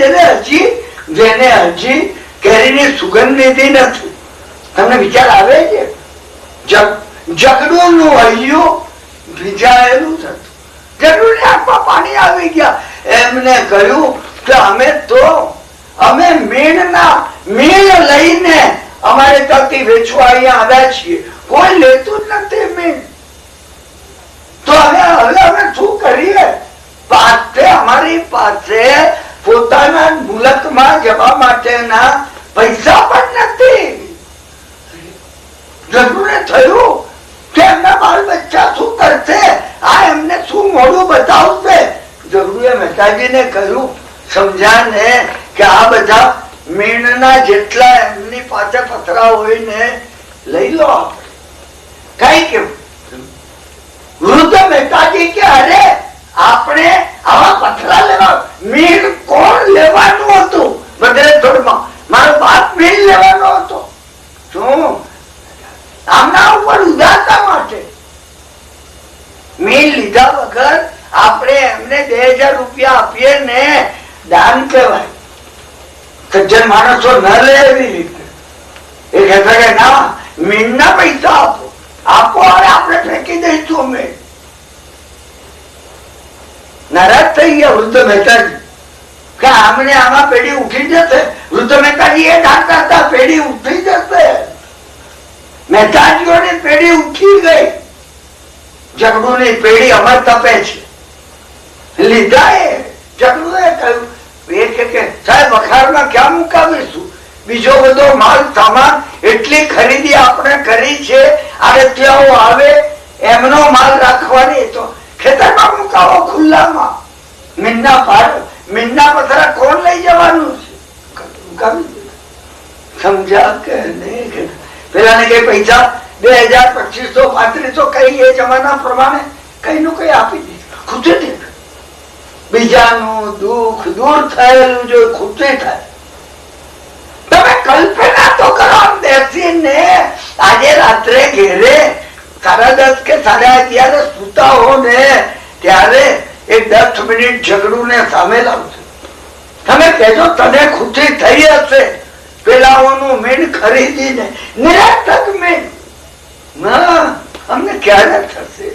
જેને હજી કેરીની સુગંધ લીધી નથી? તમને વિચાર આવે છે? ઝઘડું નું હૈયું ભીજાયેલું થતું. ઝઘડું ને આંખમાં પાણી આવી ગયા. એમને કહ્યું કે અમે મીણ લઈને અમારે ત્યાંથી વેચવા અહીંયા આવ્યા છીએ, કોઈ લેતું જ નથી મીણ. તો હવે અમે શું કરીએ? અમારી પાસે પોતાના મુલકમાં જવા માટેના પૈસા પણ નથી. ઝઘડુને થયું કે એમના બાળ બચ્ચા શું કરશે, આ એમને શું મોડું બતાવશે. ઝઘડુએ મહેતાજીને કહ્યું, સમજ્યા ને, કે આ બધા મીણના જેટલા એમની પાસે પથરા હોય ને લઈ લો. આપણે કઈ કેવું? વૃદ્ધ મહેતાજી કે અરે આપણે આવા પથરા લેવા, મીણ કોણ લેવાનું હતું? બધે થોડમાં મારો બાપ મીણ લેવાનો હતો. શું આમના ઉપર ઉદારતા માટે મીણ લીધા વગર આપણે એમને 2000 આપીએ ને દાન કહેવાય. સજ્જન માણસો ન લે એવી રીતે. એ કહેતા કે ના, મીણના પૈસા આપો અને આપણે ફેંકી દઈશું. અમે નારાજ થઈ ગયા વૃદ્ધ મહેતાજી કે આમને આમાં પેઢી ઉઠી જશે. વૃદ્ધ મહેતાજી એ ધારતા હતા પેઢી ઉઠી જશે. મહેતાજીઓની પેઢી ઉઠી ગઈ. ઝઘડુની પેઢી અમર તપે છે. લીધા એ ઝઘડુએ કહ્યું કે સાહેબ વખારમાં ક્યાં મુકાવીશું? બીજો બધો માલ સામાન એટલી ખરીદી આપણે કરી છે, આડતિયાઓ આવે એમનો માલ રાખવાની તો ખેતરમાં મુકાવો ખુલ્લામાં. મીણના પથરા કોણ લઈ જવાનું છે? સમજ્યા કે નહીં? પેલા ને કઈ પૈસા 2000, 2500, 3500 કઈ એ જમાના પ્રમાણે કઈ નું કઈ આપી દીધું. ખુશી બીજાનું દુઃખ દૂર થયેલું જો ખુશી થાય. તમે કલ્પના તો કરો, બેસીને આજે રાત્રે ઘેરે 10:30 કે 11:30 સુતા હો ને ત્યારે એક 10 મિનિટ ઝઘડું ને સામે લાવજો. તમે કહેજો તને ખુશી થઈ હશે પેલાઓનું મીણ ખરીદીને. નિરર્થક મીણ અમને ક્યારે થશે?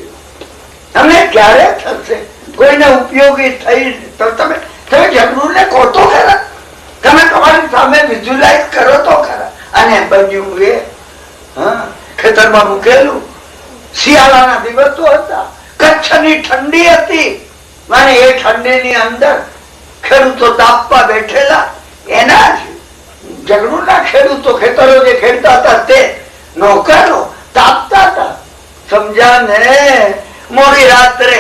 અમને ક્યારે થશે? કોઈને ઉપયોગી થઈ તો તમે ઝઘડું ને કહો તો ખરા. તમે તમારી સામે વિઝ્યુલાઇઝ કરો તો ખરા. અને બન્યું એ ખેતરમાં મૂકેલું. શિયાળાના દિવસો હતા, કચ્છની ઠંડી હતી અને એ ઠંડીની અંદર ખેડૂતો તાપવા બેઠેલા. એના જ ઝઘડુના ખેડૂતો ખેતરો જે ખેડતા હતા તે નોકરો તાપતા હતા. સમજ્યા ને? મોડી રાત્રે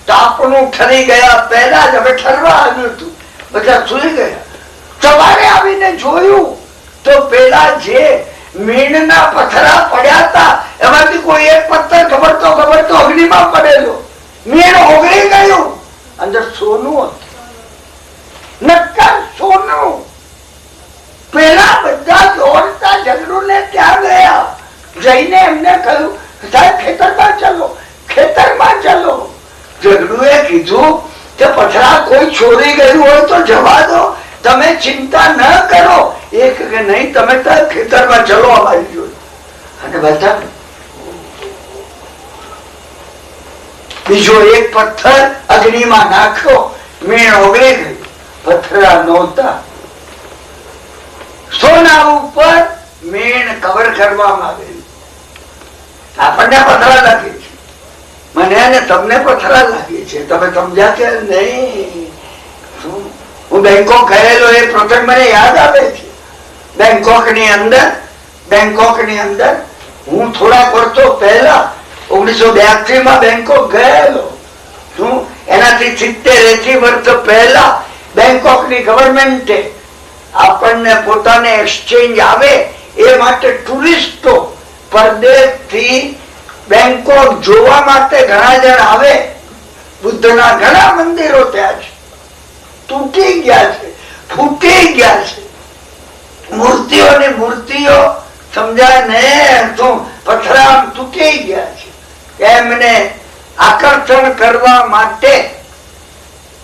તાપણું ઠરી ગયા પહેલા જ હવે ઠરવા આવ્યું હતું, બધા સુઈ ગયા. સવારે આવીને જોયું તો પેલા જે મીણના પથરા પડ્યા હતા એમાંથી કોઈ એક પથ્થર ખબર તો અગ્નિમાં પડેલો, મીણ ઓગળી ગયું, અંદર સોનું હતું, નક્કર સોનું. પેલા બધા દોડતા ઝઘડું ને ત્યાં ગયા, જઈને એમને કહ્યું સાહેબ ખેતરમાં ચાલો, ખેતરમાં ચાલો. ઝઘડુએ કીધું કે પથરા કોઈ ચોરી ગયું હોય તો જવા દો, તમે ચિંતા ન કરો. એક કે નહીં, તમે ખેતરમાં ચલો અમારી જોડે. અને બધા બીજો એક પથ્થર અગ્નિમાં નાખ્યો, મીણ ઓગળી ગઈ, પથરા નહોતા. સોના ઉપર મીણ કવર કરવામાં આવેલું. આપણને પથરા લાગે છે, મને અને તમને પથરા લાગે છે. તમે સમજ્યા કે નહીં? હું બેંકોક ગયેલો એ પ્રસંગ મને યાદ આવે છે. બેંકોક ની અંદર હું થોડા વર્ષો પહેલા 1982 માં બેંકોક ગયેલો છું. એનાથી 70-80 વર્ષ પહેલા બેંકોક ની ગવર્મેન્ટે આપણને પોતાને એક્સચેન્જ આવે એ માટે ટુરિસ્ટો પરદેશથી બેંકોક જોવા માટે ઘણા જણ આવે. બુદ્ધના ઘણા મંદિરો ત્યાં છે, તૂટી ગયા છે, ફૂટી ગયા છે. મૂર્તિઓની મૂર્તિઓ સમજાય ને શું પથરા તૂટી ગયા છે. એમને આકર્ષણ કરવા માટે,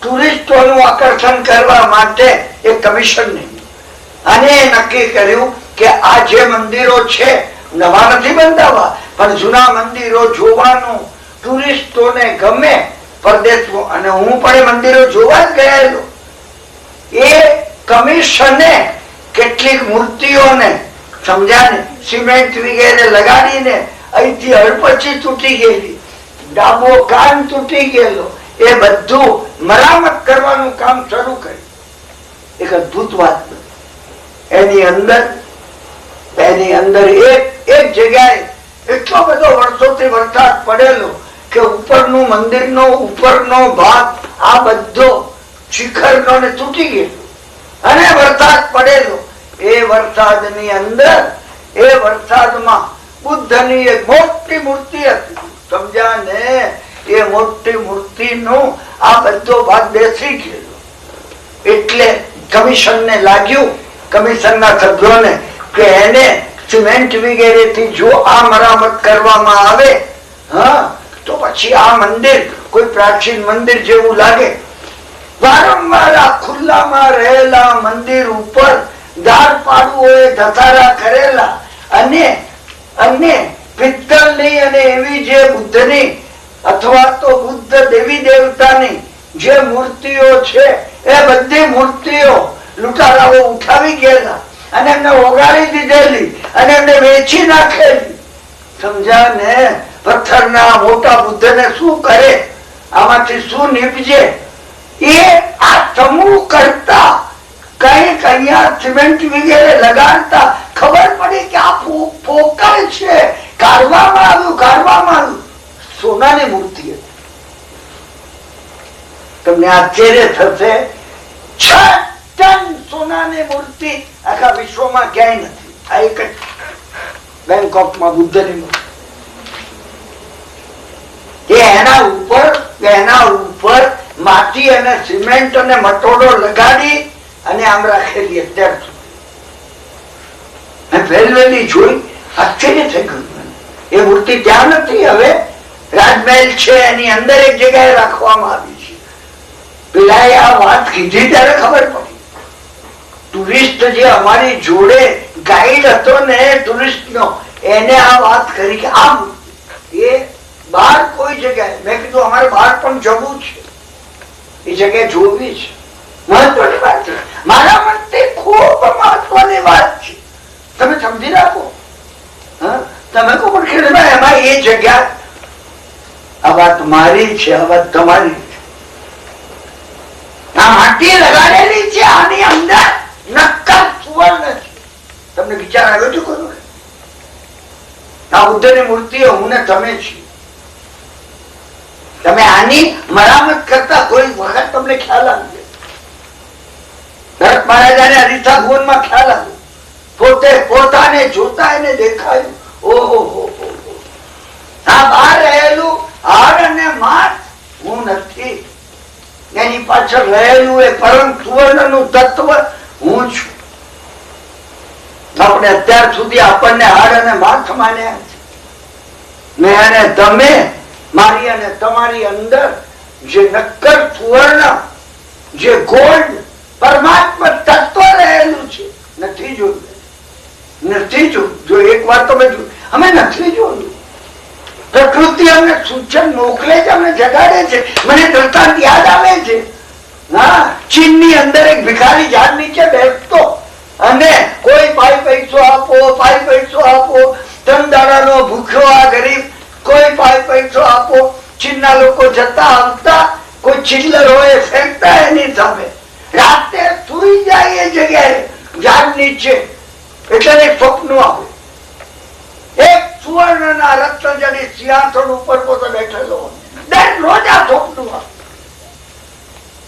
ટુરિસ્ટોનું આકર્ષણ કરવા માટે એક કમિશન નહીં, અને નક્કી કર્યું કે આ જે મંદિરો છે નવા નથી બંધાવા, પણ જૂના મંદિરો જોવાનું ટુરિસ્ટોને ગમે પરદેશમાં. અને હું પણ એ મંદિરો જોવા જ ગયેલો. એ કમિશને કેટલીક મૂર્તિઓને સમજાને સિમેન્ટ વગેરે લગાડીને અહીંથી હળપચી તૂટી ગયેલી, ડાબો કાન તૂટી ગયેલો, એ બધું મરામત કરવાનું કામ શરૂ કર્યું. એક અદભુત વાત. એની અંદર એક જગ્યાએ એટલો બધો વર્ષોથી વરસાદ પડેલો કે ઉપરનું મંદિરનો ઉપરનો ભાગ આ બધો શિખરનો ને તૂટી ગયેલો, અને વરસાદ પડેલો. એ વરસાદની અંદર, એ વરસાદમાં બુદ્ધની એક મોટી મૂર્તિ હતી, સમજ્યા ને? એ મોટી મૂર્તિનો આ બધો ભાગ બેસી ગયેલો. એટલે કમિશનને લાગ્યું, કમિશનના સભ્યોને, કે એને સિમેન્ટ વગેરેથી જો આ મરામત કરવામાં આવે તો પછી આ મંદિર કોઈ પ્રાચીન મંદિર જેવું લાગે. વારંવાર આ ખુલ્લામાં રહેલા મંદિર ઉપર દારપાડુઓએ ધસારા કરેલા, અને પિત્તળની અને એવી જે બુદ્ધની અથવા તો બુદ્ધ દેવી દેવતાની જે મૂર્તિઓ છે એ બધી મૂર્તિઓ લૂંટારાઓ ઉઠાવી ગયેલા અને એમને ઓગાળી દીધેલી અને એમને વેચી નાખેલી. સમજા ને? પથ્થરના મોટા બુદ્ધને શું કરે, આમાંથી શું નીપજે? એ આ સમૂહ કરતા કઈક અહીંયા સિમેન્ટ વગેરે લગાડતા ખબર પડી કે આ પોકળ છે, કાઢવામાં આવ્યું. સોનાની મૂર્તિ હતી. તમને આશ્ચર્ય થશે, 6 ટન સોનાની મૂર્તિ આખા વિશ્વમાં ક્યાંય નથી. આ એક જ બેંકોકમાં બુદ્ધની મૂર્તિ. એના ઉપર માટી અને સિમેન્ટ અને મટોડો લગાડી અને આમ રાખેલી અત્યાર સુધી. પહેલેલી જોઈ આશ્ચર્ય થઈ ગયું. એ મૂર્તિ ત્યાં નથી, હવે રાજમહેલ છે એની અંદર એક જગ્યાએ રાખવામાં આવી છે. પેલા આ વાત કીધી ત્યારે ખબર પડી. ટુરિસ્ટ જે અમારી જોડે ગાઈડ હતો ને ટુરિસ્ટનો, એને આ વાત કરી કે આ મૂર્તિ એ બહાર કોઈ જગ્યાએ, મેં કીધું અમારે બહાર પણ જવું છે, એ જગ્યાએ જોવી છે. મહત્વની વાત છે, મારા માટે ખૂબ મહત્વની વાત છે. તમે સમજી રાખો. તમે કહો પણ એમાં એ જગ્યા, આ વાત મારી છે, આ વાત તમારી છે. આ માટી લગાડેલી છે, આની અંદર નક્કર સુવર્ણ છે. તમને વિચાર આવ્યો છે કોઈ? આ બુદ્ધની મૂર્તિઓ હું ને તમે છીએ. તમે આની મરામત કરતા કોઈ વખત તમને ખ્યાલ આવ્યો? ભરત મહારાજાને હરિથા ભુવનમાં ખ્યાલ આવ્યો. પોતે પોતાને જોતા એને દેખાયું, ઓહો પાછળ રહેલું એ પરમ સુવર્ણનું તત્વ હું છું. આપણે અત્યાર સુધી આપણને હાડ અને માથ માન્યા છે. મેં અને તમે મારી અને તમારી અંદર જે નક્કર સુવર્ણ, જે ગોલ્ડ પરમાત્મા તત્વ રહેલું છે નથી જોયું. નથી જોયું. જો એક વાર તમે અમે નથી જોયું. પ્રકૃતિ અમને સૂચન મોકલે છે, અમને જગાડે છે. મને દ્રષ્ટાંત યાદ આવે છે. હા, ચીનની અંદર એક ભિખારી ઝાડ નીચે બેસતો અને કોઈ 5 પૈસો આપો, 5 પૈસો આપો, 3 દાડાનો ભૂખ્યો આ ગરીબ, કોઈ 5 પૈસો આપો. ચીનના લોકો જતા આવતા, કોઈ ચિલ્લર હોય ફેંકતા એની સામે. રાતે સુઈ જાય એ જગ્યાએ ઝાડ નીચે, એટલે સ્વપ્ન આવે. એક સુવર્ણના રત્નજડી સિંહાસન ઉપર પોતે બેઠેલો, રોજ આ સ્વપ્ન આવે.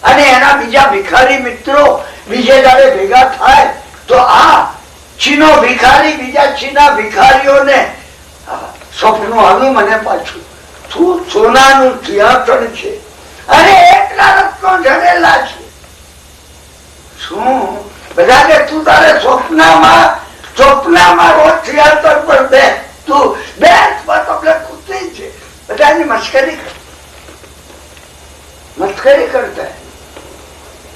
અને એના બીજા ભિખારી મિત્રો બીજે દાડે ભેગા થાય તો આ ચીનો ભિખારી બીજા ચીના ભિખારીઓને સ્વપ્ન આવ્યું મને પાછું, સોનાનું સિંહાસન છે અને એટલા રત્નો જડેલા છે. શું બધા કે તું તારે સ્વપ્નમાં રોજ સિંહાસન પર બે, તું બેસ તમને ખુશી છે. બધાની મસ્કરી કરતા,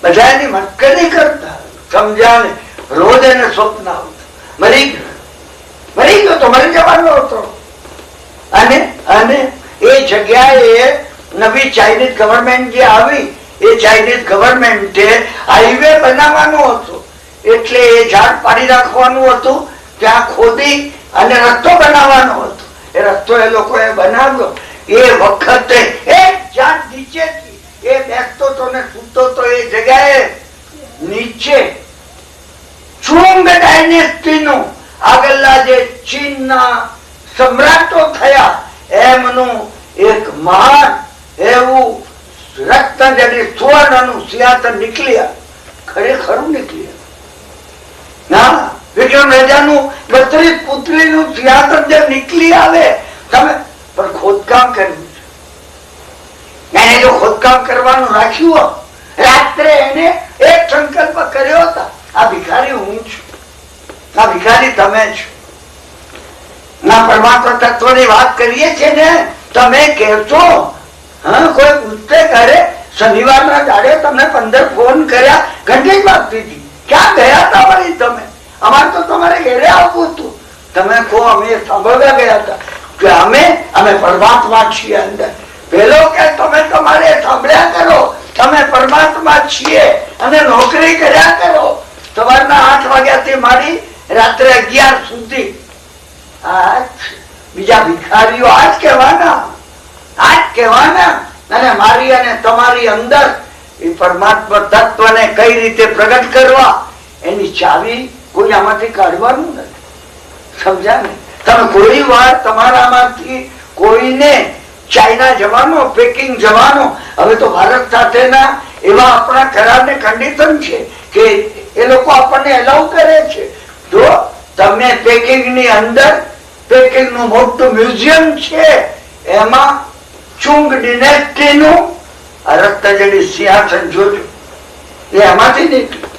બધાની મસ્કરી કરતા. સમજાને રોજ એને સ્વપ્ન આવતું મરી ગયો તો મરી જવાનો હતો. અને એ જગ્યાએ નવી ચાઇનીઝ ગવર્મેન્ટ જે આવી, એ ચાઇનીઝ ગવર્મેન્ટે હાઈવે બનાવવાનો હતો. એટલે એ ઝાડ પાડી રાખવાનું હતું, ત્યાં ખોદી અને રસ્તો બનાવવાનો હતો. એ રસ્તો એ લોકોએ બનાવ્યો. એ વખતે એક ઝાડ નીચેથી એ બેસતો તો ને સૂતો તો એ જગ્યાએ નીચે ચુંગ ડાયનેસ્ટીનું આગળના જે ચીનના સમ્રાટો થયા એમનું એક મહાન એવું રત્નજડી સુવર્ણનું સિંહાસન નીકળ્યા. ખરેખર નીકળ્યા. ના, વિક્રમ રાજાનું 32 પુત્રીનું સિંહાસન જે નીકળી આવે, તમે પણ ખોદકામ કર્યું છે. એને જો ખોદકામ કરવાનું રાખ્યું, રાત્રે એને એક સંકલ્પ કર્યો હતો, આ ભિખારી હું છું, આ ભિખારી તમે છો. ના, પરમાત્મા તત્વની વાત કરીએ છીએ ને, તમે કહેશો કોઈ પૂછતે કરે શનિવારના દાડે તમને 15 ફોન કર્યા, ઘંટી જ વાગતી હતી, ક્યાં ગયા હતા વળી તમે? અમારે તો તમારે ઘરે આવવું હતું. તમે કહો અમે સાંભળવા ગયા હતા કે અમે પરમાત્મા છીએ અંદર. પેલો કે તમે તમારે સાંભળ્યા કરો, તમે પરમાત્મા છીએ અને નોકરી કર્યા કરો સવારના 8 વાગ્યાથી માંડી રાત્રે 11 સુધી. બીજા ભિખારીઓ આજ કહેવાના. અને મારી અને તમારી અંદર એ પરમાત્મા તત્વને કઈ રીતે પ્રગટ કરવા, એની ચાવી કોઈ આમાંથી કાઢવાનું નથી. સમજ્યા ને? તમે કોઈ વાર તમારામાંથી કોઈને ચાઇના જવાનો, પેકિંગ જવાનો, હવે તો ભારત સાથેના એવા આપણા કરાર ને કન્ડિશન છે કે એ લોકો આપણને એલાઉ કરે છે. જો તમે પેકિંગ ની અંદર પેકિંગ નું મોટું મ્યુઝિયમ છે, એમાં ચુંગ ડિનેસ્ટી નું રત્નજડી સિંહાસન જોજો, એ એમાંથી નીકળ્યું.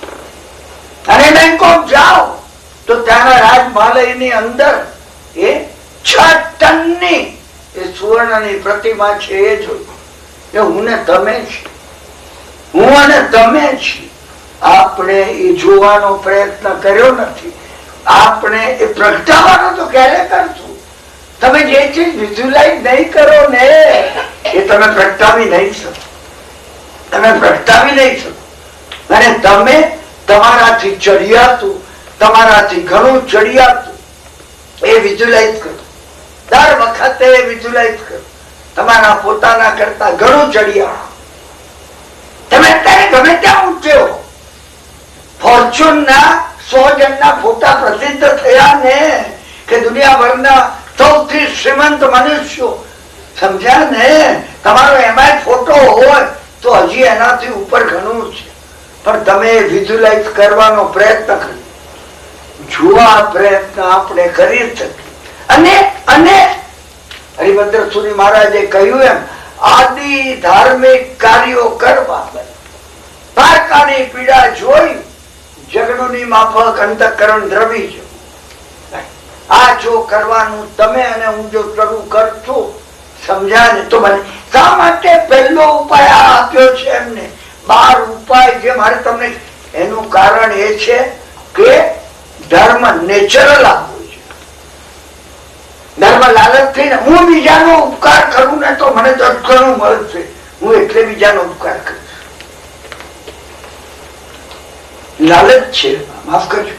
અને બેંકોક જાઓ તો ત્યાંના રાજમહાલયની અંદર એ 6 ટનની એ સુવર્ણની પ્રતિમા છે. એ જોયું. એ હું ને તમે છીએ, હું અને તમે છીએ. આપણે એ જોવાનો પ્રયત્ન કર્યો નથી. આપણે એ પ્રગટાવવાનો તો ક્યારે કરશું? તમે જે ચીજ વિઝ્યુલાઇઝ નહીં કરો ને, એ તમે પ્રગટાવી નહીં શકો. તમે પ્રગટાવી નહીં શકો. અને તમે તમારાથી ચડિયાતું, તમારાથી ઘણું ચડિયાતું એ વિઝ્યુલાઇઝ કરો. દર વખતે વિઝ્યુલાઇઝ કરો. તમારા પોતાના કરતા ઘણું ચડિયા. તમે અત્યારે ગમે ત્યાં ઊંચો ફોર્ચ્યુન ના 100 જણના ફોટા પ્રસિદ્ધ થયા ને કે દુનિયાભરના સૌથી શ્રીમંત મનુષ્યો. સમજ્યા ને? તમારો એમાં ફોટો હોય તો હજી એનાથી ઉપર ઘણું છે, પણ તમે વિઝ્યુલાઇઝ કરવાનો પ્રયત્ન કર્યો. જોવા પ્રયત્ન આપણે કરી શકીએ. અને હરિભદ્ર સુરી મહારાજે કહ્યું એમ, આદિ ધાર્મિક કાર્યો કરવા પારકાની પીડા જોઈ જગડુની માફક અંતઃકરણ દ્રવી છે. આ જો કરવાનું તમે અને હું જો શરૂ કરશું, સમજ્યા ને, તો મને શા માટે પહેલો ઉપાય આપ્યો છે એમને 12 ઉપાય જે મારે તમને, એનું કારણ એ છે કે ધર્મ નેચરલ આપવું છે. ધર્મ લાલચ થઈને હું બીજાનો ઉપકાર કરું ને તો મને 10 ગણું મળશે, હું એટલે બીજાનો ઉપકાર કરીશ. લાલચ છે, માફ કરજો.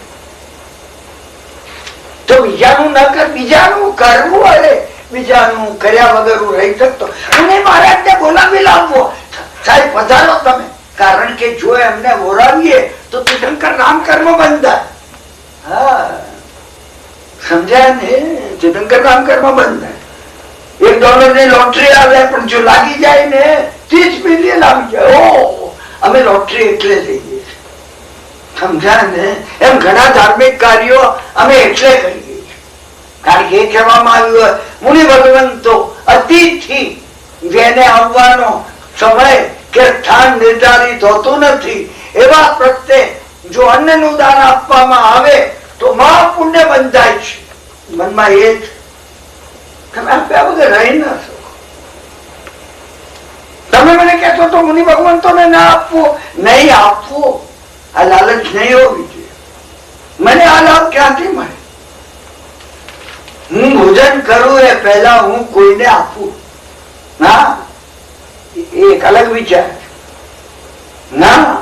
તો બીજાનું ન કર, બીજાનું કરવું. અરે બીજાનું કર્યા વગર હું રહી શકતો. અને મહારાજને બોલાવી લાવવો, સાહેબ પધારો તમે, કારણ કે જો એમને બોલાવીએ તો તીર્થંકર નામ કર્મ બંધ થાય. હા, સમજ્યા ને? તીર્થંકર નામ કર્મ બંધ થાય. $1 ની લોટરી આવે પણ જો લાગી જાય ને 30 મિલિયન આવી જાય. ઓ, અમે લોટરી એટલે લઈએ, સમજ્યા ને? એમ ઘણા ધાર્મિક કાર્યો અમે એટલે કરીએ છીએ, કારણ કે એ કહેવામાં આવ્યું મુનિ ભગવંતો અતિથિ જેને આવવાનો સમય કે સ્થાન નિર્ધારિત હોતું નથી, એવા પ્રત્યે જો અન્નનું દાન આપવામાં આવે તો મહાપુણ્ય બંધાય છે. મનમાં એ જ, તમે આપ્યા વગર રહી ન શકો. તમે મને કહેશો તો મુનિ ભગવંતોને ના આપવું, નહીં આપવું. આ લાલચ નહીં હોવી જોઈએ. મને આ લાભ ક્યાંથી મળે? હું ભોજન કરું એ પહેલા હું કોઈને આપું ના, એ એક અલગ વિચાર ના.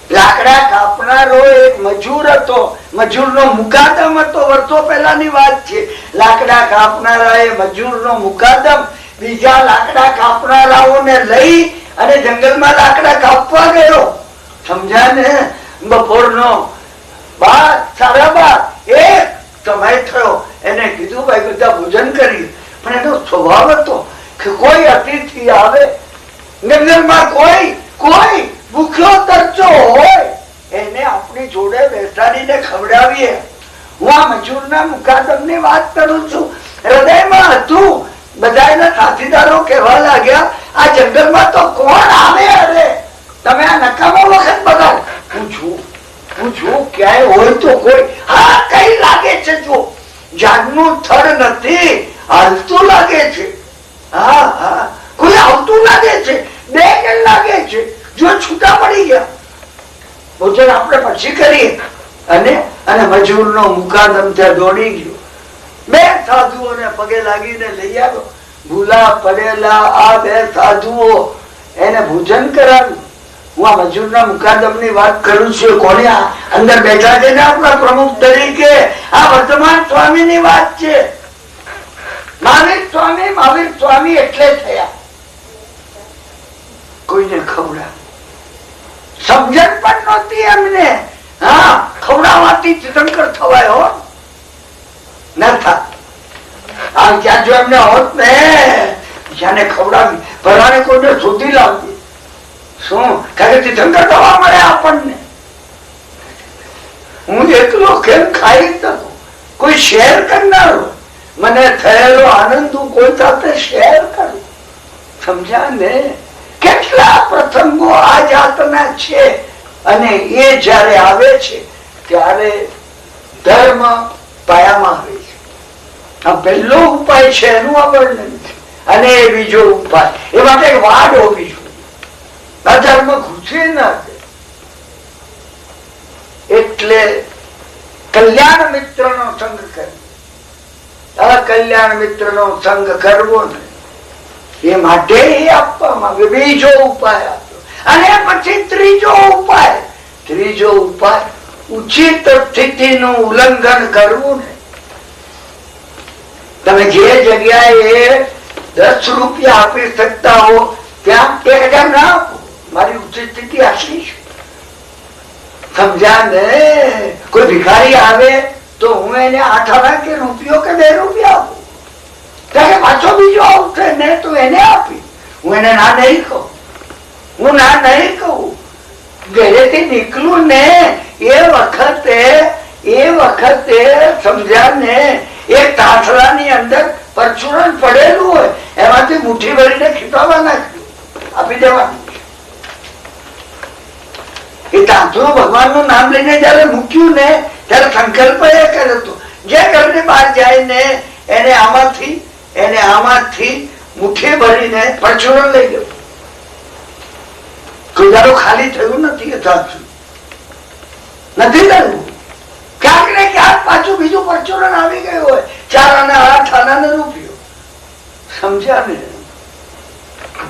લાકડા કાપનારો એક મજૂર હતો, મજૂરનો મુકાદમ હતો, વર્ષો પહેલાની વાત છે. લાકડા કાપનારા એ મજૂરનો મુકાદમ બીજા લાકડા કાપનારાઓને લઈ અને જંગલમાં લાકડા કાપવા ગયો. સમજ્યા ને? બપોરનો 12:30 એક સમય થયો. એને કીધું ભાઈ બધા ભોજન કરીએ, પણ એનો સ્વભાવ હતો કે કોઈ અતિથિ આવે જંગલમાં, કોઈ ભૂખ્યો તરસો હોય એને આપણી જોડે બેસાડીને ખવડાવીએ. હું આ મજૂરના મુકાદમની વાત કરું છું. હૃદયમાં હતું. બધા એના સાથીદારો કહેવા લાગ્યા આ જંગલમાં તો કોણ આવે? અરે તમે આ નકામો વખત બગાડ. હું છું ક્યાંય હોય તો કોઈ. હા, કઈ લાગે છે? જો જાગનું થડ નથી, હાલતું લાગે છે. હા, કોઈ આવતું લાગે છે. 2 જણ લાગે છે. જો છૂટા પડી ગયા, ભોજન આપણે પછી કરીએ. અને મજૂરનો મુકાદમ ત્યાં દોડી ગયો. 2 સાધુઓને પગે લાગીને લઈ આવ્યો. ભૂલા પડેલા આ 2 સાધુઓ એને ભોજન કરાવ્યું. હું આ મજૂરના મુકાદમની વાત કરું છું. કોને અંદર બેઠા છે ને આપણા પ્રમુખ તરીકે? આ વર્તમાન સ્વામીની વાત છે. મહાવીર સ્વામી એટલે થયા. કોઈને ખવડાવ સમજણ પણ નહોતી એમને. હા, ખવડાવવાથી તીર્થંકર થવાય હો ન થા. ત્યાં જો એમને હોત ને જ્યાંને ખવડાવી ભરાને કોઈને શોધી લાવતી, શું કારણ તીર્થંકર થવા મળે આપણને? હું એકલો કેમ ખાઈ શકું? કોઈ શેર કરનારો, મને થયેલો આનંદ હું કોઈ સાથે શેર કરું. સમજ્યા ને? કેટલા પ્રસંગો આ જાતના છે. અને એ જયારે આવે છે ત્યારે ધર્મ પાયામાં આવે છે. આ પહેલો ઉપાય છે, એનું આ વર્ણન છે. અને બીજો ઉપાય, એ માટે વાડ હોવી જોઈએ. અધર્મ ઘૂસે ના દે. એટલે કલ્યાણ મિત્ર નો સંગ કરે, અકલ્યાણ મિત્ર નો સંગ કરવો નહીં. એ માટે આપવામાં આવે. બીજો ઉપાય આપ્યો. અને પછી ત્રીજો ઉપાય ઉચિત સ્થિતિનું ઉલ્લંઘન કરવું ને. તમે જે જગ્યાએ 10 રૂપિયા આપી શકતા હો ત્યાં 1000 ના આપો. મારી ઉચિત સ્થિતિ આટલી છે. સમજ્યા ને? કોઈ ભિખારી આવે તો હું એને 8 આના કે રૂપિયો કે 2 રૂપિયા આપું. પાછો બીજો આવશે ને તો એને આપી. હું એને ના નહીં કહું. ઘરેથી નીકળું ને એ વખતે સમજ્યા ને, એ તાસલાની અંદર પરચુરણ પડેલું હોય, એમાંથી મુઠ્ઠી ભરીને ખીચાવા નાખ્યું, આપી દેવાનું. એ તાંતરું ભગવાનનું નામ લઈને જયારે મૂક્યું ને ત્યારે સંકલ્પ એ કર્યો હતો જે ઘરની બહાર જાય ને એને આમાંથી મુઠ્ઠી ભરીને પરચુરણ લઈ ગયો. કોઈ દાડો ખાલી થયું નથી એ તાંતરું નથી થયું. ક્યાંક ને ક્યાંક પાછું બીજું પરચુરણ આવી ગયું હોય 4 અને 8 આના રૂપિયો. સમજ્યા ને?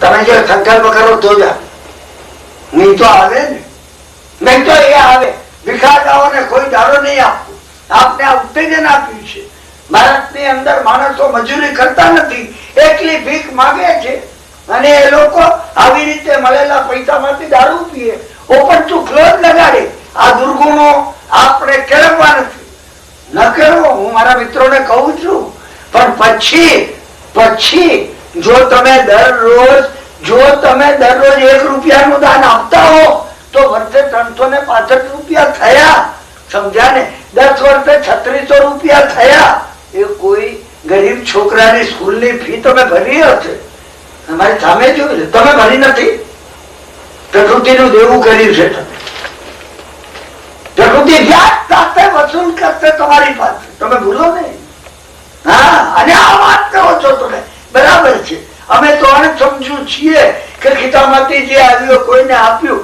તમે જે સંકલ્પ કરો તો જ નહીં તો આવે ને, નહીં તો એ આવે. ભિખારીઓને કોઈ દાડો નહીં આપવું. આપને આ ઉત્તેજન આપ્યું છે. ભારતની અંદર માણસો મજૂરી કરતા નથી, એકલી ભીખ માંગે છે અને એ લોકો આવી રીતે મળેલા પૈસામાંથી દારૂ પીએ, ઓપન ટુ ક્લોઝ લગાડે. આ દુર્ગુણો આપણે કેળવવા નથી, ન કેળવો. હું મારા મિત્રોને કહું છું. પણ પછી જો તમે દરરોજ 1 રૂપિયાનું દાન આપતા હો તો વર્ષે 365 રૂપિયા થયા. સમજ્યા ને? 10 વર્ષે 3600 રૂપિયા થયા. એ કોઈ ગરીબ છોકરાની સ્કૂલની ફી તમે ભરી હશે? અમારી સામે જોયું છે. તમે ભરી નથી. પ્રકૃતિનું દેવું કર્યું છે. પ્રકૃતિ વ્યાજ સાથે વસૂલ કરશે તમારી પાસે. તમે ભૂલો નહીં. હા, અને આ વાત કરો છો તમે, બરાબર છે. અમે તો સમજુ છીએ કે ખિસ્સામાંથી જે આવ્યું કોઈને આપ્યું.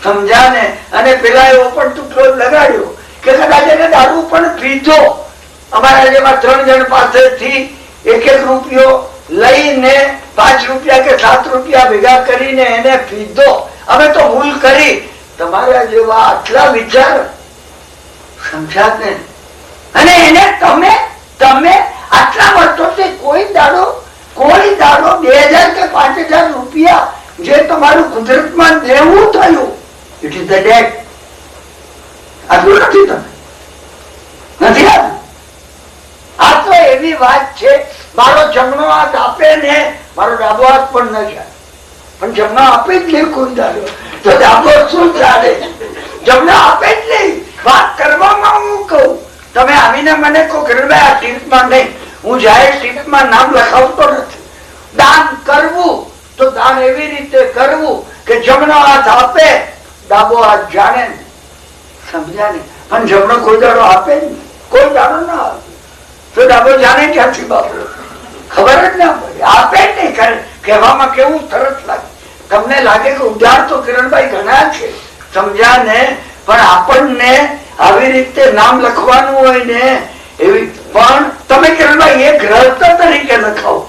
સમજ્યા ને? અને પેલા ઓપન ટુ ક્લોઝ લગાડ્યો કે કદાચ એને દારૂ પણ પીધો. અમારા જેમાં 3 જણ પાસેથી 1 રૂપિયો લઈને 5 રૂપિયા કે 7 રૂપિયા ભેગા કરીને એને પીધો. અમે તો ભૂલ કરી. તમારા જેવા આટલા વિચાર. સમજ્યા ને? અને એને તમે આટલા વર્ષોથી કોઈ દાડો 2000 કે 5000 રૂપિયા જે તમારું કુદરતમાં દેવું થયું, ઇટ ઇઝ ધ ડેટ. આટલું નથી. તમે નથી આવ્યું. આ તો એવી વાત છે. મારો જમણો હાથ આપે ને મારો ડાબો હાથ પણ ન જાય, પણ જમણો આપે જ નહીં કોઈ દાડો તો ડાબો શું ચાલે? જમણો આપે જ નહીં. વાત કરવામાં હું કહું. તમે આવીને મને કહો કે આ ટીપમાં નહીં, હું જાહેર ટીપમાં નામ લખાવતો નથી. દાન કરવું તો દાન એવી રીતે કરવું કે જમણો હાથ આપે, ડાબો હાથ જાણે. સમજ્યા ને? પણ જમણો કોઈ દાડો આપે જ નહીં, કોઈ દાડો ના આપે તો ડાબો જાણે ક્યાંથી બાપુ? ખબર જ ના પડે. આપે જ નહીં. કહેવામાં કેવું સરસ લાગે. તમને લાગે કે ઉદાર તો કિરણભાઈ ઘણા છે. સમજ્યા ને? પણ આપણને આવી રીતે નામ લખવાનું હોય ને એવી. પણ તમે કિરણભાઈ એ ગ્રસ્ત તરીકે લખાવો.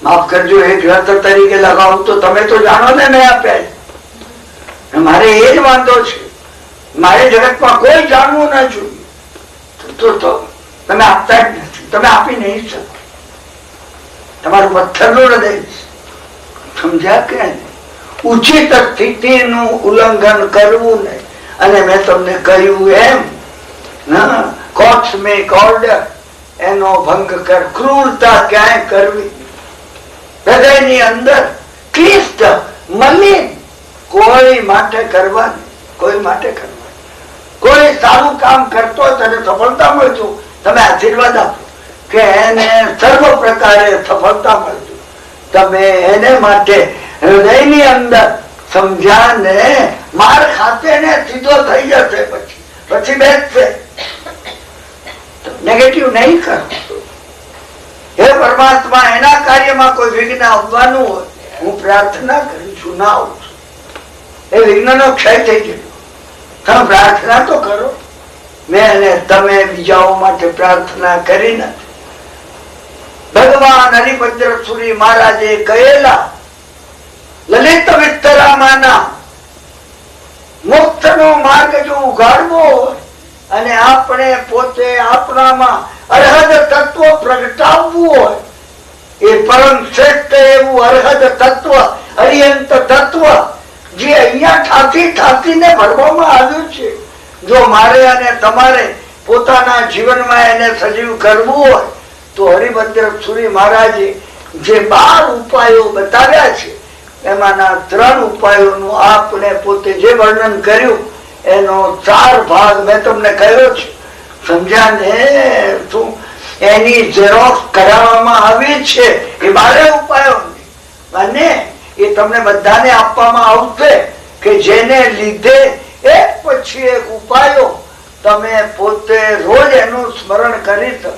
માફ કરજો, એ ગ્રસ્ત તરીકે લખાવો તો તમે તો જાણો ને મેં આપ્યા. મારે એ જ વાંધો છે. મારે જગતમાં કોઈ જાણવું ના જોઈએ. તો તમે આપતા જ નથી. તમે આપી નહીં શકો. તમારું પથ્થરનું હૃદય છે. સમજ્યા કે? ઉચિત સ્થિતિનું ઉલ્લંઘન કરવું નહીં. અને મેં તમને કહ્યું એમ કોસ્મિક ઓર્ડર એનો ભંગ કર. ક્રૂરતા ક્યાંય કરવી હૃદયની અંદર ક્લિષ્ટ મલિન કોઈ માટે કરવાની. કોઈ માટે કરવાની. કોઈ સારું કામ કરતો તેને સફળતા મળજો. તમે આશીર્વાદ આપો કે એને સર્વ પ્રકારે સફળતા મળજો. તમે એને માટે હૃદયની અંદર સમજ્યા ને? માર ખાતે ને સીધો થઈ જશે. પછી બેસશે. નેગેટિવ નહીં કરો. હે પરમાત્મા, એના કાર્યમાં કોઈ વિઘ્ન આવવાનું હોય હું પ્રાર્થના કરું છું, ના આવું છું. એ વિઘ્નનો ક્ષય થઈ ગયો. તમે પ્રાર્થના તો કરો. મેં અને તમે બીજાઓ માટે પ્રાર્થના કરી નથી. ભગવાન હરિભદ્રસુરી મહારાજે કહેલા લલિત વિસ્તરામાના મોક્ષનો માર્ગ જો ઉઘાડવો હોય અને આપણે પોતે આપણામાં અરહદ તત્વ પ્રગટાવવું હોય, એ પરમ શ્રેષ્ઠ એવું અરહદ તત્વ, અરિયંત તત્વ જે અહીંયા ઠાકીને ભરવામાં આવ્યું છે, જો મારે અને તમારે પોતાના જીવનમાં એને સજીવ કરવું હોય તો હરિભદ્રસુરી મહારાજે જે 12 ઉપાયો બતાવ્યા છે એમાંના 3 ઉપાયોનું આપણે પોતે જે વર્ણન કર્યું એનો 4 ભાગ મેં તમને કહ્યો છે. સમજ્યા ને? શું એની ઝેરોક્સ કરાવવામાં આવી છે એ 12 ઉપાયોની, અને એ તમને બધાને આપવામાં આવશે કે જેને લીધે એક પછી એક ઉપાયો તમે પોતે રોજ એનું સ્મરણ કરી શકો.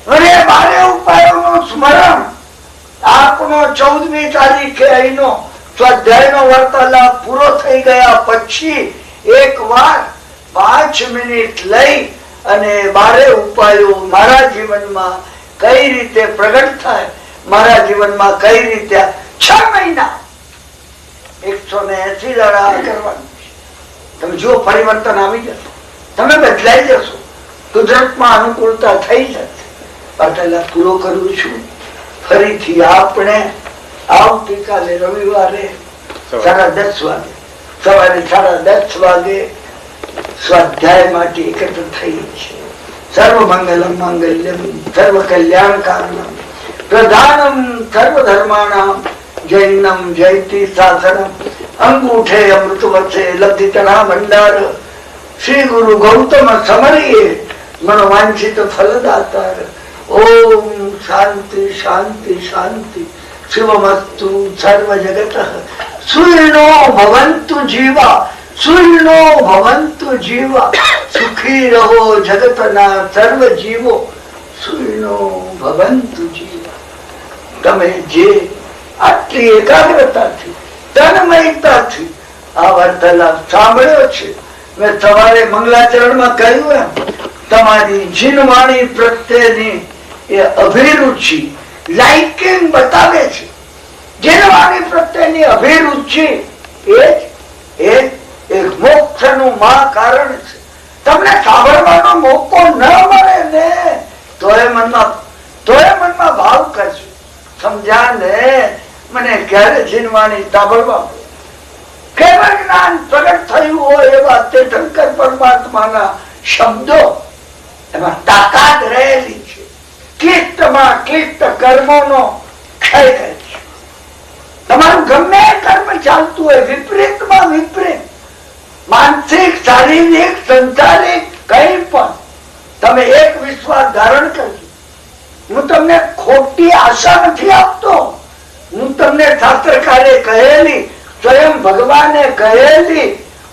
અને 12 ઉપાયોનું સ્મરણ આપણો 14મી તારીખે અહીંનો સ્વાધ્યાયનો વાર્તાલાપ પૂરો થઈ ગયા પછી એક વાર 5 મિનિટ લઈ અને 12 ઉપાયો મારા જીવનમાં કઈ રીતે પ્રગટ થાય, મારા જીવનમાં કઈ રીતે 6 મહિના 180 દાડા કરવાનું છે. તમે જો પરિવર્તન આવી જશે, તમે બદલાઈ જશો, કુદરતમાં અનુકૂળતા થઈ જશે. પાટેલા પૂરો કરું છું. ફરીથી આપણે આવતીકાલે રવિવારે 10:30 વાગે, સવારે 10:30 વાગે સ્વાધ્યાય માટે એકત્ર થઈ છે. સર્વ મંગલમ માંગલ્યમ સર્વ કલ્યાણકારણમ પ્રધાનમ સર્વ ધર્માણામ જૈનમ જયતિ શાસનમ અંગૂઠે અમૃતવત્સે લબ્ધિતના ભંડાર શ્રી ગુરુ ગૌતમ સમરીએ મનોવાંછિત ફલદાતાર. ઓમ શાંતિ શાંતિ શાંતિ. શિવમસ્તુ સર્વ જગત સુયનો ભવંતુ જીવા, સુયનો ભવંતુ જીવા. સુખી રહો જગતના સર્વ જીવો, સુયનો ભવંતુ જીવા. તમે જે આટલી એકાગ્રતાથી તન્મયતાથી આ વાર્તાલાપ સાંભળ્યો છે, મેં સવારે મંગલાચરણમાં કહ્યું એમ, તમારી જીનવાણી પ્રત્યેની એ અભિરુચિ લાઇકિંગ બતાવે છે. જીનવાણી પ્રત્યેની અભિરુચિ એ એક મોક્ષનું મહા કારણ છે. તમને સાંભળવાનો મોકો ન મળે ને તોય મનમાં ભાવ કરજો, સમજ્યા ને? મને ક્યારે જીનવાણી સાંભળવા કેવળ જ્ઞાન પ્રગટ થયું હોય એવા તે શંકર પરમાત્માના શબ્દો, એમાં તાકાત રહેલી છે. ક્લિષ્ટમાં ક્લિષ્ટ કર્મોનો ક્ષય કરે છે. તમારું ગમે કર્મ ચાલતું હોય, વિપરીતમાં વિપરીત, માનસિક, શારીરિક, સંસારિક કઈ પણ, તમે એક વિશ્વાસ ધારણ કરજો. હું તમને ખોટી આશા નથી આપતો. હું તમને શાસ્ત્રકારે કહેલી, સ્વયં ભગવાને કહેલી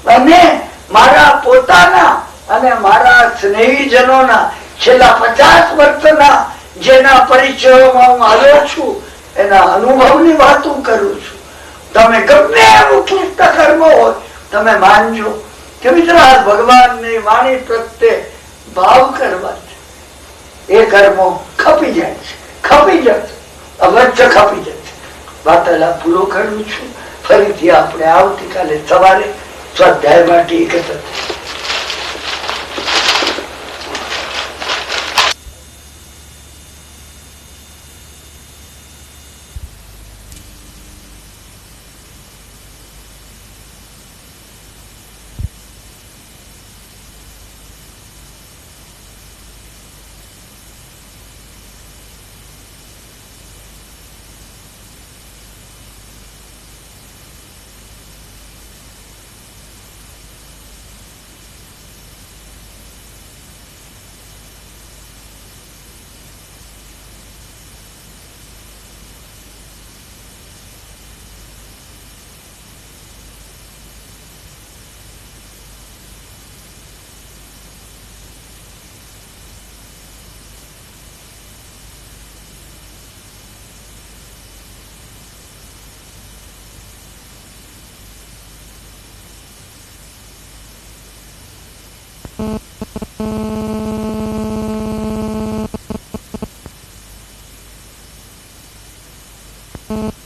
અને મારા પોતાના અને મારા સ્નેહીજનોના છેલ્લા 50 વર્ષના જેના પરિચયોમાં હું આવ્યો છું એના અનુભવની વાતો કરું છું. તમે ગમે એવું ક્લિષ્ટ કર્મ હોય તમે માનજો કે મિત્ર ભગવાનની વાણી પ્રત્યે ભાવ કરવા છે. એ કર્મો ખપી જાય છે, ખપી જશે, અવશ્ય ખપી જશે. વાર્તાલાપ પૂરો કરું છું. ફરીથી આપણે આવતીકાલે સવારે સ્વાધ્યાય માટે એકત્ર. Mm-hmm.